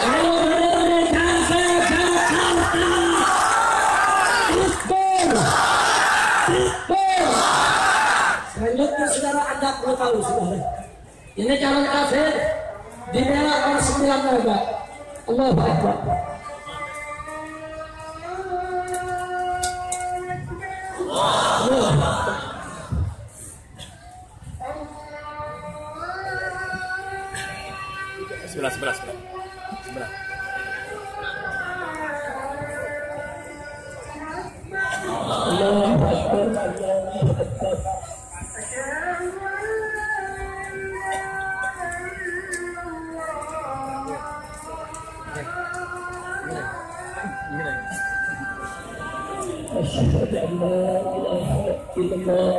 ayo menjaga Jakarta. Selanjutnya, saudara, Anda perlu tahu, saudara, ini calon kafir dibela oleh 9 naga. Allahu Akbar. Sebelah. Allahu Akbar. Asyhadu an la ilaha illallah.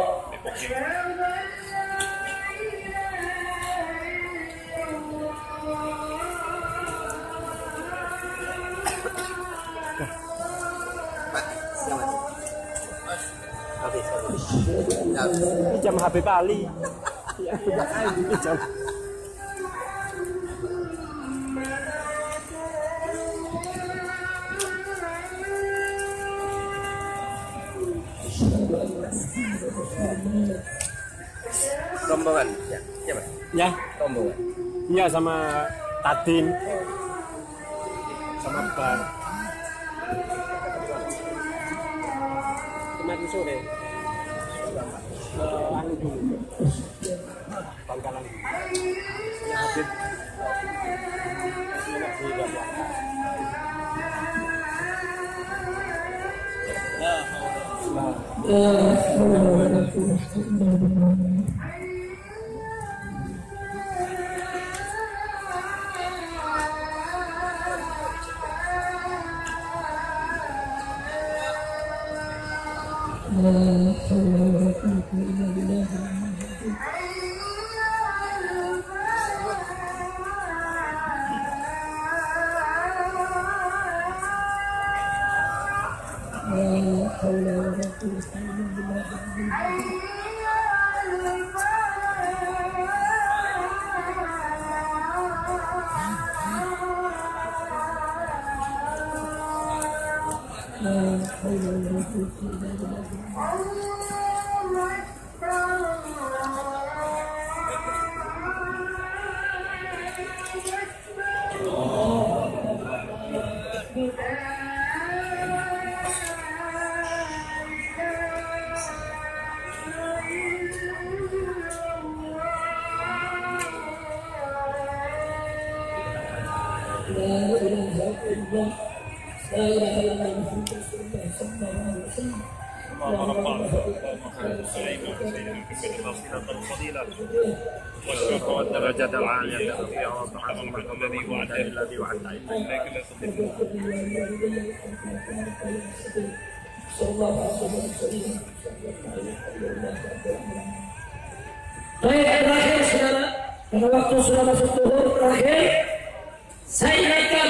Jam Habib Ali. Ya, jam. Rombongan, ya, siapa? Ya, rombongan. Iya, sama Tadin, sama Bar. Kemarin sore, anu dulu, Bangkalan. Habib. والشرف والدرجات العالية يا رب عظمك الذي وعدت إليك لا تضيف. Baik, terakhir saudara, karena waktu sudah masuk zuhur, terakhir saya ingatkan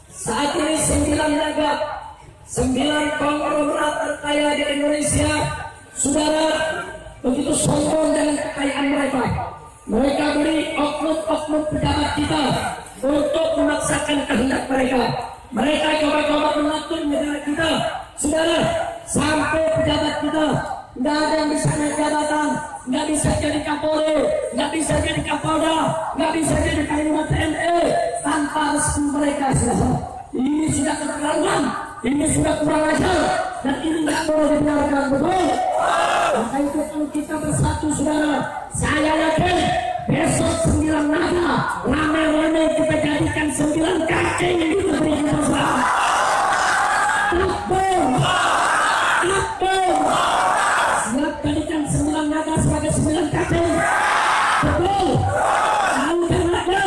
saat ini 9 naga, 9 konglomerat terkaya di Indonesia, saudara, begitu sombong dengan kekayaan mereka. Mereka beri oknum-oknum pejabat kita untuk memaksakan kehendak mereka. Mereka coba-coba mengatur negara kita, saudara, sampai pejabat kita nggak ada yang bisa naik jabatan, nggak bisa jadi Kapolri, nggak bisa jadi Kapolda, nggak bisa jadi Panglima TNI tanpa restu mereka, saudara. Ini sudah keterlaluan, ini sudah kurang ajar, dan ini nggak boleh dibiarkan, betul? Maka itu kalau kita bersatu, saudara, saya yakin besok 9 naga cacing di negeri kita. Siap jadikan 9 naga sebagai 9 cacing. Betul. Tahu caranya.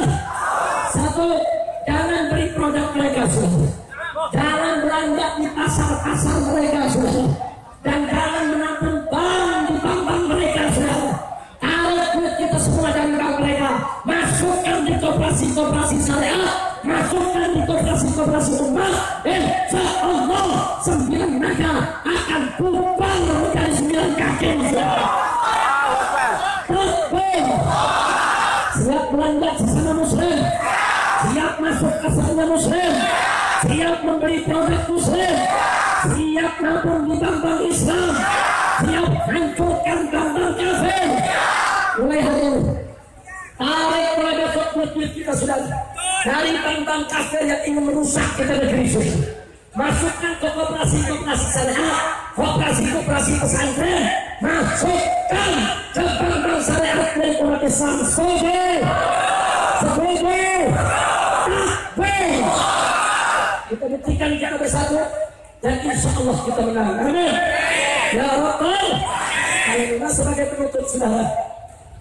1, jangan beli produk mereka sudah. Jangan belanja di pasar-pasar mereka sudah. Dan jangan menampung bank di bank-bank mereka sudah. Tarik duit kita semua dari bank mereka. Masukkan di koperasi-koperasi syariah. Masukkan di koperasi-koperasi umat. Insya Allah 9 naga akan bubar menjadi 9 cacing. Siap belanja sesama muslim, siap masuk ke sana muslim, siap membeli produk muslim, siap nabung di bank-bank Islam, siap hancurkan bank-bank kafir. Mulai hari ini, tarik mulai besok duit kita sudah dari bank-bank kafir yang ingin merusak kita negeri ini. Masukkan ke koperasi-koperasi syariah, koperasi-koperasi pesantren, masukkan ke bank-bank syariah dari umat Islam. Setuju, takbir. Kita buktikan kita bersatu dan insya Allah kita menang. Amin. Ya Rabbal Alamin. Sebagai penutup saudara,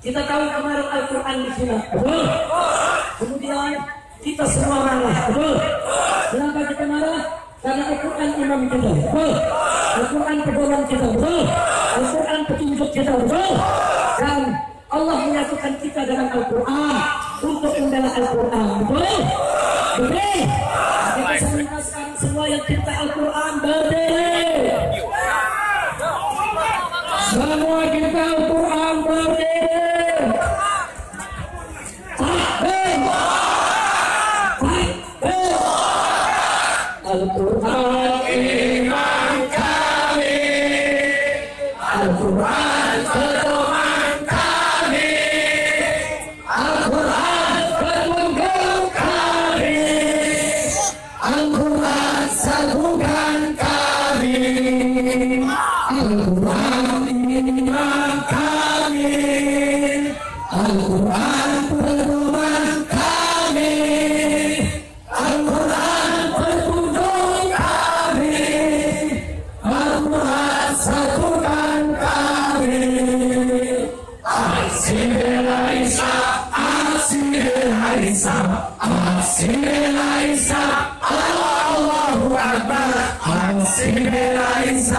kita tahu kemarin Al-Quran dihina, betul? Kemudian kita semua marah, betul? Kenapa kita marah? Karena Al-Quran imam kita, betul? Al-Quran pedoman kita, betul? Al-Quran petunjuk kita, betul? Dan Allah menyatukan kita dengan Al-Quran untuk membela Al-Quran, betul? Betul? Kita semua sekarang semua yang cinta Al-Quran berdiri. Semua kita Al-Quran berdiri. Takbir. Al-Quran iman kami, Al-Quran pedoman kami, Al-Quran petunjuk kami, Al-Quran satukan kami, Al-Quran iman kami, Al-Quran pedoman kami, Al-Quran petunjuk kami, Al-Quran satukan kami. Asy-Syaikh, Asy-Syaikh, Allahu Akbar. Asy-Syaikh,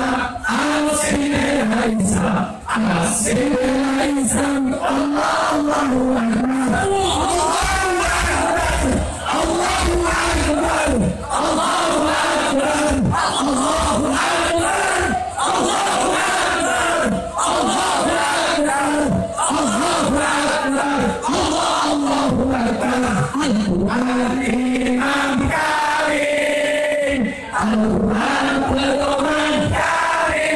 Asy-Syaikh, Allahu Akbar. Al-Quran imam kami, Al-Quran pedoman kami,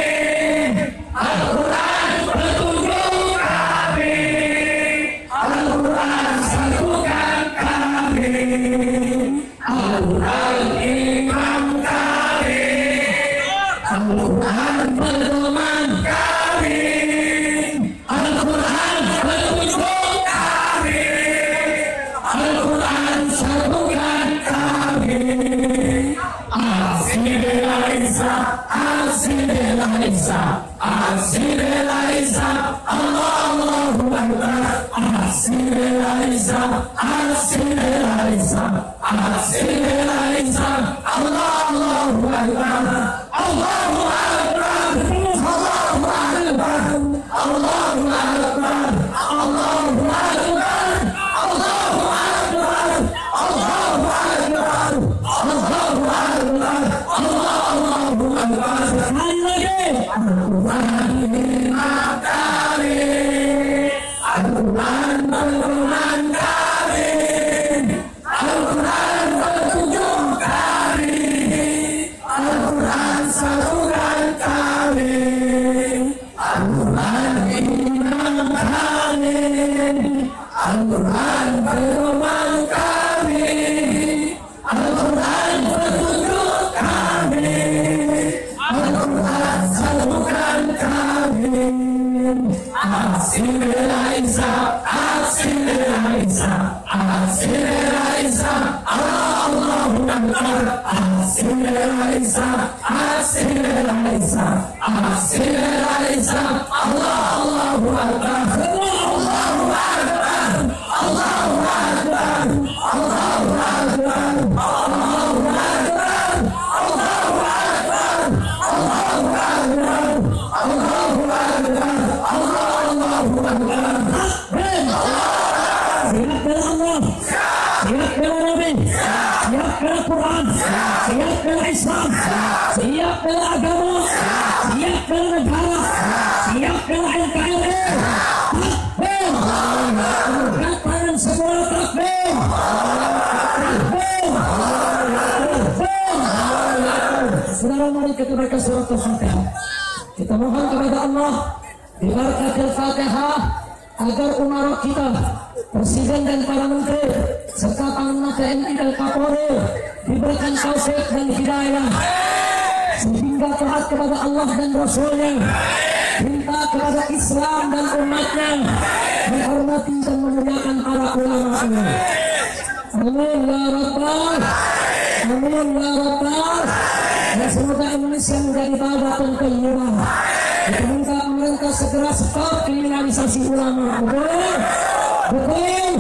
Al-Quran petunjuk kami, Al-Quran satukan kami, Al-Quran imam kami, Al-Quran pedoman kami, Al-Quran petunjuk kami, Al-Quran satukan kami. Asy-Syaikh, Allahu Akbar. Asy-Syaikh, Asy-Syaikh, Allahu Akbar. Allahu Akbar, Allahu Akbar, Allahu Akbar, Allahu Akbar, Allahu Akbar, Allahu Akbar, Allahu Akbar, Allahu Akbar. Sekali lagi. Al-Quran imam kami, Al-Quran pedoman kami, Al-Quran petunjuk kami, Al-Quran satukan kami, Al-Quran imam kami, Al-Quran pedoman kami, Al-Quran petunjuk kami, Al-Quran satukan kami. Asy-Syaikh, Asy-Syaikh, Asy-Syaikh, Allahu siap bela agama, siap bela negara, siap bela NKRI. Takbir, angkat tangan semua, takbir, takbir, takbir. Saudara, mari kita baca surat Al-Fatihah. Kita mohon kepada Allah di barakatil Fatihah agar umara kita, presiden dan para menteri serta panglima TNI dan Kapolri diberikan taufik dan hidayah sehingga taat kepada Allah dan Rasulnya, cinta kepada Islam dan umatnya, menghormati dan memuliakan para ulama. Amin ya Rabbal, amin ya Rabbal. Dan semoga Indonesia menjadi baldatun thayyibah. Kita minta pemerintah segera stop kriminalisasi ulama. Betul, betul.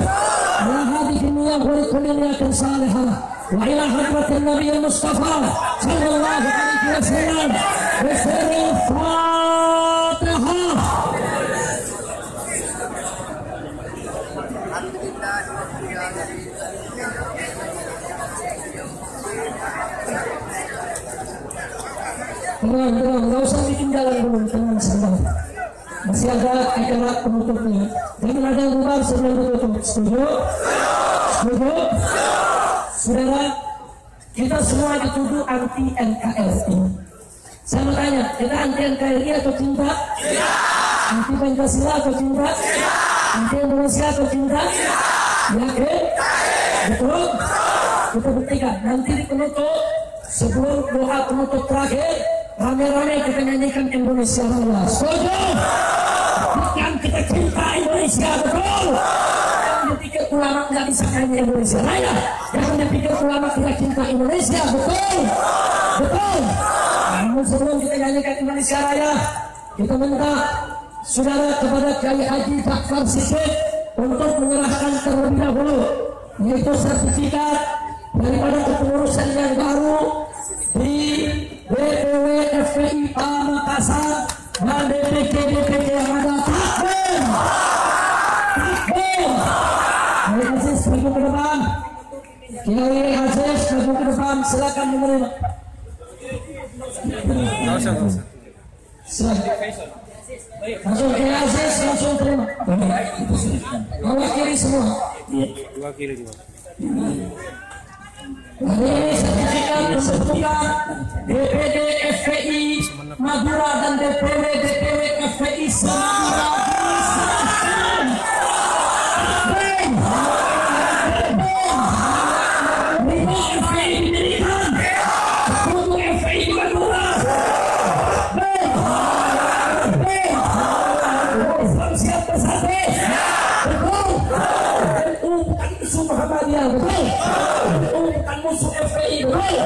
Ya hadhihi dunya kulliyatun salihah. Wa ila hadratin Nabi Mustafa sallallahu alaihi wasallam. Bismillahirrahmanirrahim. Tenang, nggak usah bikin jalan dulu, tenang sebentar. Masih ada acara penutupnya. Jangan ada yang bubar sebelum ditutup. Setuju? Setuju? Saudara, kita semua dituduh anti NKRI. Saya mau tanya, kita anti NKRI atau cinta? Anti Pancasila atau cinta? Anti Indonesia atau cinta? Yakin? Betul? Kita buktikan. Nanti di penutup, sebelum doa penutup terakhir, rame-rame kita nyanyikan Indonesia Raya. Setuju? Bukan kita cinta Indonesia, betul? Jangan dipikir ulama nggak bisa nyanyi Indonesia Raya. Jangan dipikir ulama kita cinta Indonesia, betul? Betul? Namun sebelum kita nyanyikan Indonesia Raya, kita minta saudara kepada Kiai Haji Ja'far Shiddiq untuk menyerahkan terlebih dahulu, yaitu sertifikat daripada kepengurusan yang baru di DPW FPI Pamekasan dan DPD yang ada. Takbir, takbir. Kiai Aziz maju ke depan. Kiai Aziz maju ke depan. Silakan menerima. Silakan. Langsung Kiai Aziz langsung terima. Mewakili semua. Wakili juga. Hari ini sertifikat pembentukan DPD FPI Madura dan DPW FPI Madura diserahkan. Lima FPI didirikan, 10 FPI di Madura. Islam siap bersatu. Betul. NU bukan musuh Muhammadiyah, betul. Bukan musuh FPI, betul.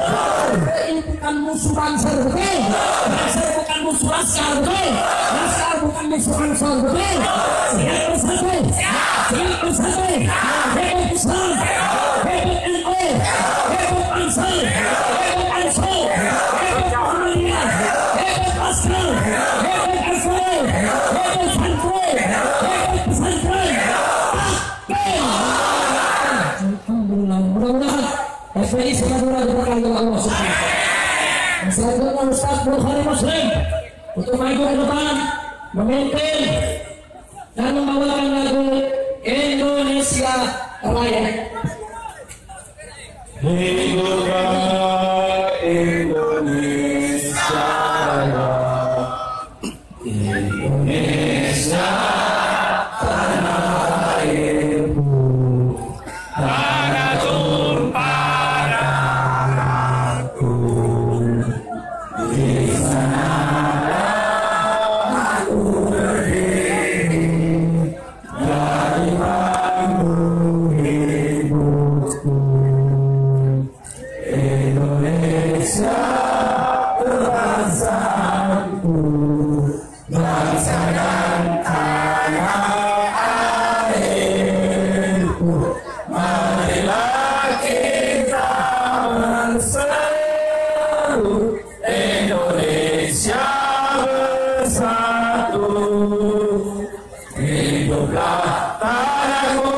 FPI bukan musuh Banser, betul. Banser bukan musuh Laskar, betul. Laskar bukan musuh Ansor, betul. Siap bersatu, siap bersatu. Hebat Islam, hebat NU, hebat Ansor, hebat Ansor, hebat Muhammadiyah, hebat Laskar, hebat FPI, hebat Santri, hebat pesantren. Alhamdulillah, mudah-mudahan FPI Madura diberkahi oleh Allah Subhanahu wa taala. Selanjutnya Ustaz Bukhari Muslim untuk maju ke depan memimpin dan membawakan lagu Indonesia Raya. Hiduplah Indonesia Raya, Indonesia tanah airku, tanah tumpah darahku. Di sana aku berdiri dari panggung hidupku. tanahku,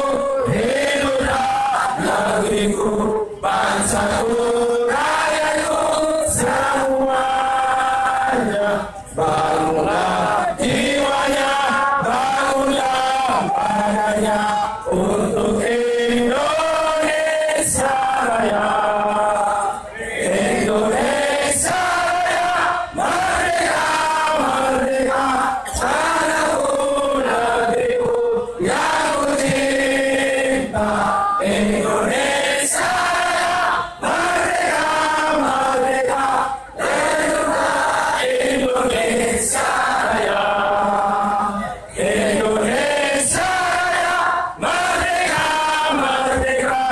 hiduplah negeriku, bangsaku, rakyatku, semuanya. Bangunlah jiwanya, bangunlah padanya untuk Indonesia Raya. Indonesia Raya, merdeka, merdeka, tanahku, negeriku yang ku cinta. Indonesia Raya, merdeka, merdeka, hiduplah Indonesia Raya. Indonesia Raya, merdeka, merdeka,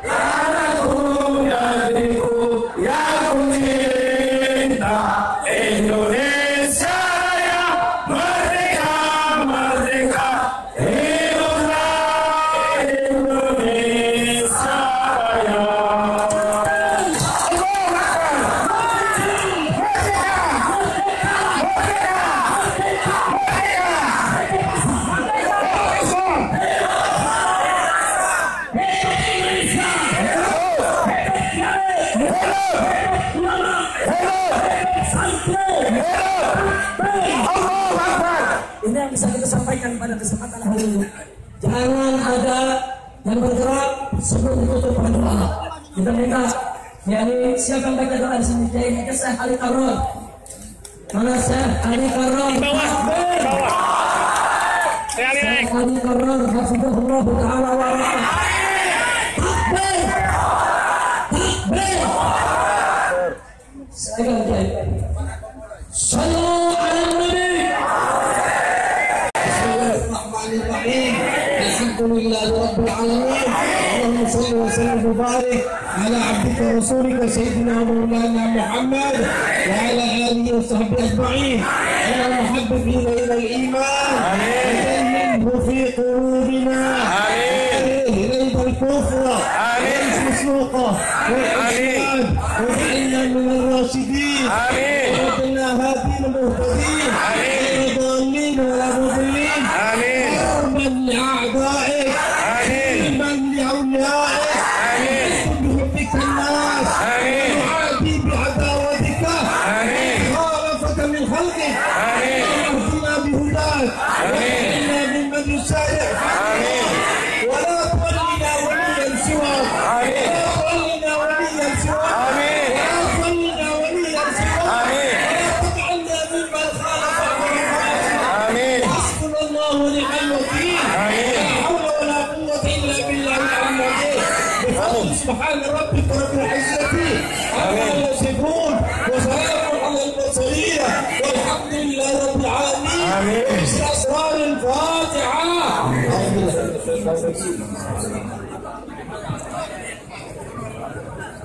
tanahku, negeriku yang ku cinta. Indonesia Raya, merdeka, merdeka, hiduplah Indonesia Raya. Ini yang bisa kita sampaikan pada kesempatan hari ini. Jangan ada yang bergerak sebelum ditutup dengan doa. Kita minta, yakni siapa yang baca doa di sini? Jadi Syekh Ali Karron. Mana Syekh Ali Karron? Di bawah. Syekh Ali Karron, hafizahullah taala wa ra'ah. Takbir. Takbir. Sekarang jadi. Sallu ala Nabi. الحمد لله رب العالمين اللهم صل وسلم وبارك على عبدك ورسولك سيدنا مولانا محمد وعلى اله وصحبه اجمعين اللهم حبب الينا الايمان وزينه في قلوبنا الينا الكفر والفسوق والعصيان واجعلنا من الراشدين واجعلنا هادين مهتدين غير ضالين ولا مضلين من لأعدائك من لأوليائك بحبك الناس وعادي بعداوتك خالفك من خلقك واهدنا بهداك واجعلنا ممن يسارع ولا تولنا وليا سواك ولا تولنا وليا سواك ولا تولنا وليا سواك ولا تجعلنا ممن خالف امرك حسبنا الله ونعم الوكيل لا حول ولا قوة إلا بالله العلي العظيم بفضل سبحان ربك رب العزة عما يصفون وسلام على المرسلين والحمد لله رب العالمين بأسرار الفاتحة.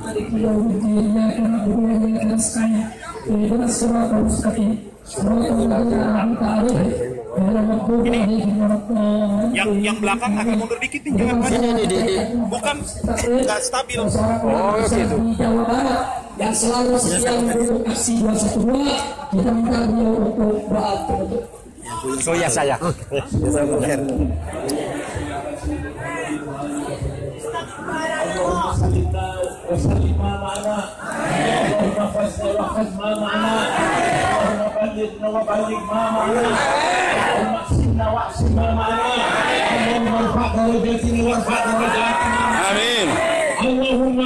مالك يوم الدين إياك نعبد وإياك نستعين اهدنا الصراط المستقيم صراط الذين أنعمت عليهم غير المغضوب عليهم ولا الضالين. Yang belakang agak mundur dikit nih, jangan bukan nggak stabil. Oh gitu. Jawa Barat yang selalu setia mendukung aksi 212, kita minta beliau untuk doa penutup. Oh ya saya. وسلم ما معنا اللهم فزنا وخذ ما معنا اللهم بلغنا وبلغ ما معنا اللهم احسنا واحسن ما معنا اللهم ارفع درجاتنا وارفع درجاتنا Amin. اللهم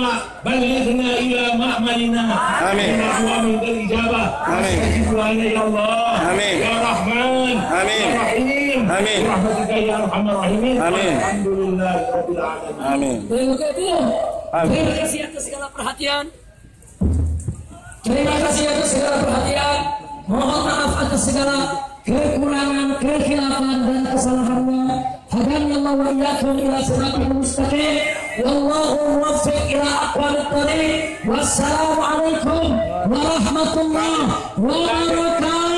بلغنا الى مأملنا آمين. من ابواب الاجابه آمين. استجب لنا يا الله آمين. يا رحمن آمين. يا رحيم آمين. برحمتك يا ارحم الراحمين آمين. الحمد لله رب العالمين. Amin. Terima kasih atas segala perhatian. Terima kasih atas segala perhatian. Mohon maaf atas segala kekurangan, kekhilafan dan kesalahannya. Hadani Allah wa iyyakum ila siratal mustaqim. Wallahu muwaffiq ila aqwamit thariq. Wassalamu alaikum warahmatullahi wabarakatuh.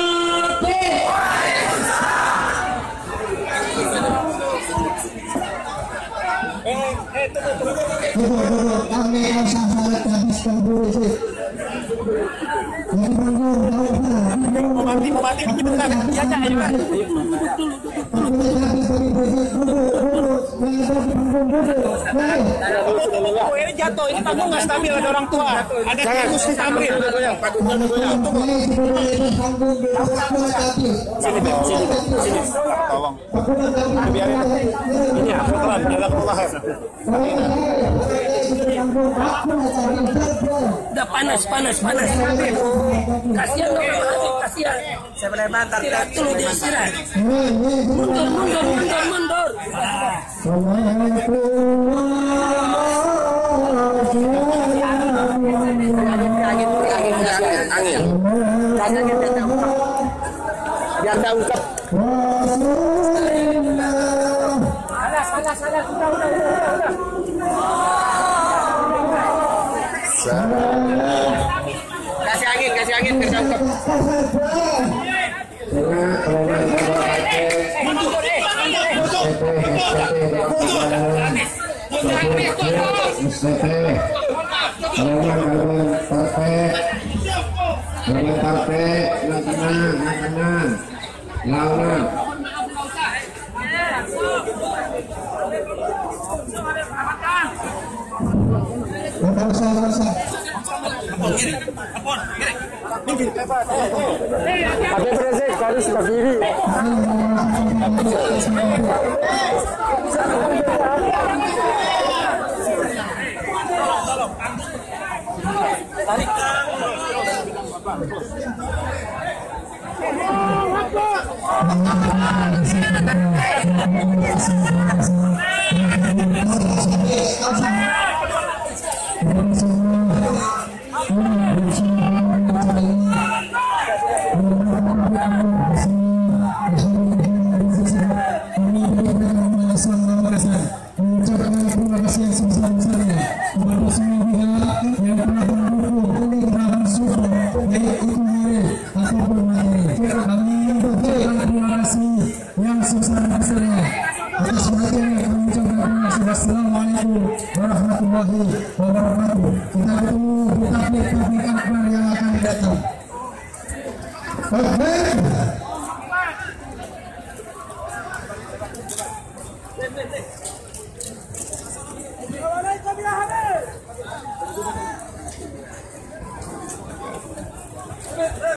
Kami akan habiskan dulu sih. Pemati cepetan. Ya aja ayo. Oh, ini jatuh, ini panggung nggak stabil, ada orang tua, ada tikus di tamrin. Sini, tolong. Biarin. Ini aku pelan, jalan pelan. Udah panas. Kasihan dong, kasihan. Saya boleh bantar. Dulu dia istirahat. Mundur. Angin. Biar tak ungkap. Panas. Kasih angin biar tak ungkap. Pakai presek harus ke kiri. Assalamualaikum warahmatullahi wabarakatuh. Kita ketemu di tablik akbar yang akan datang.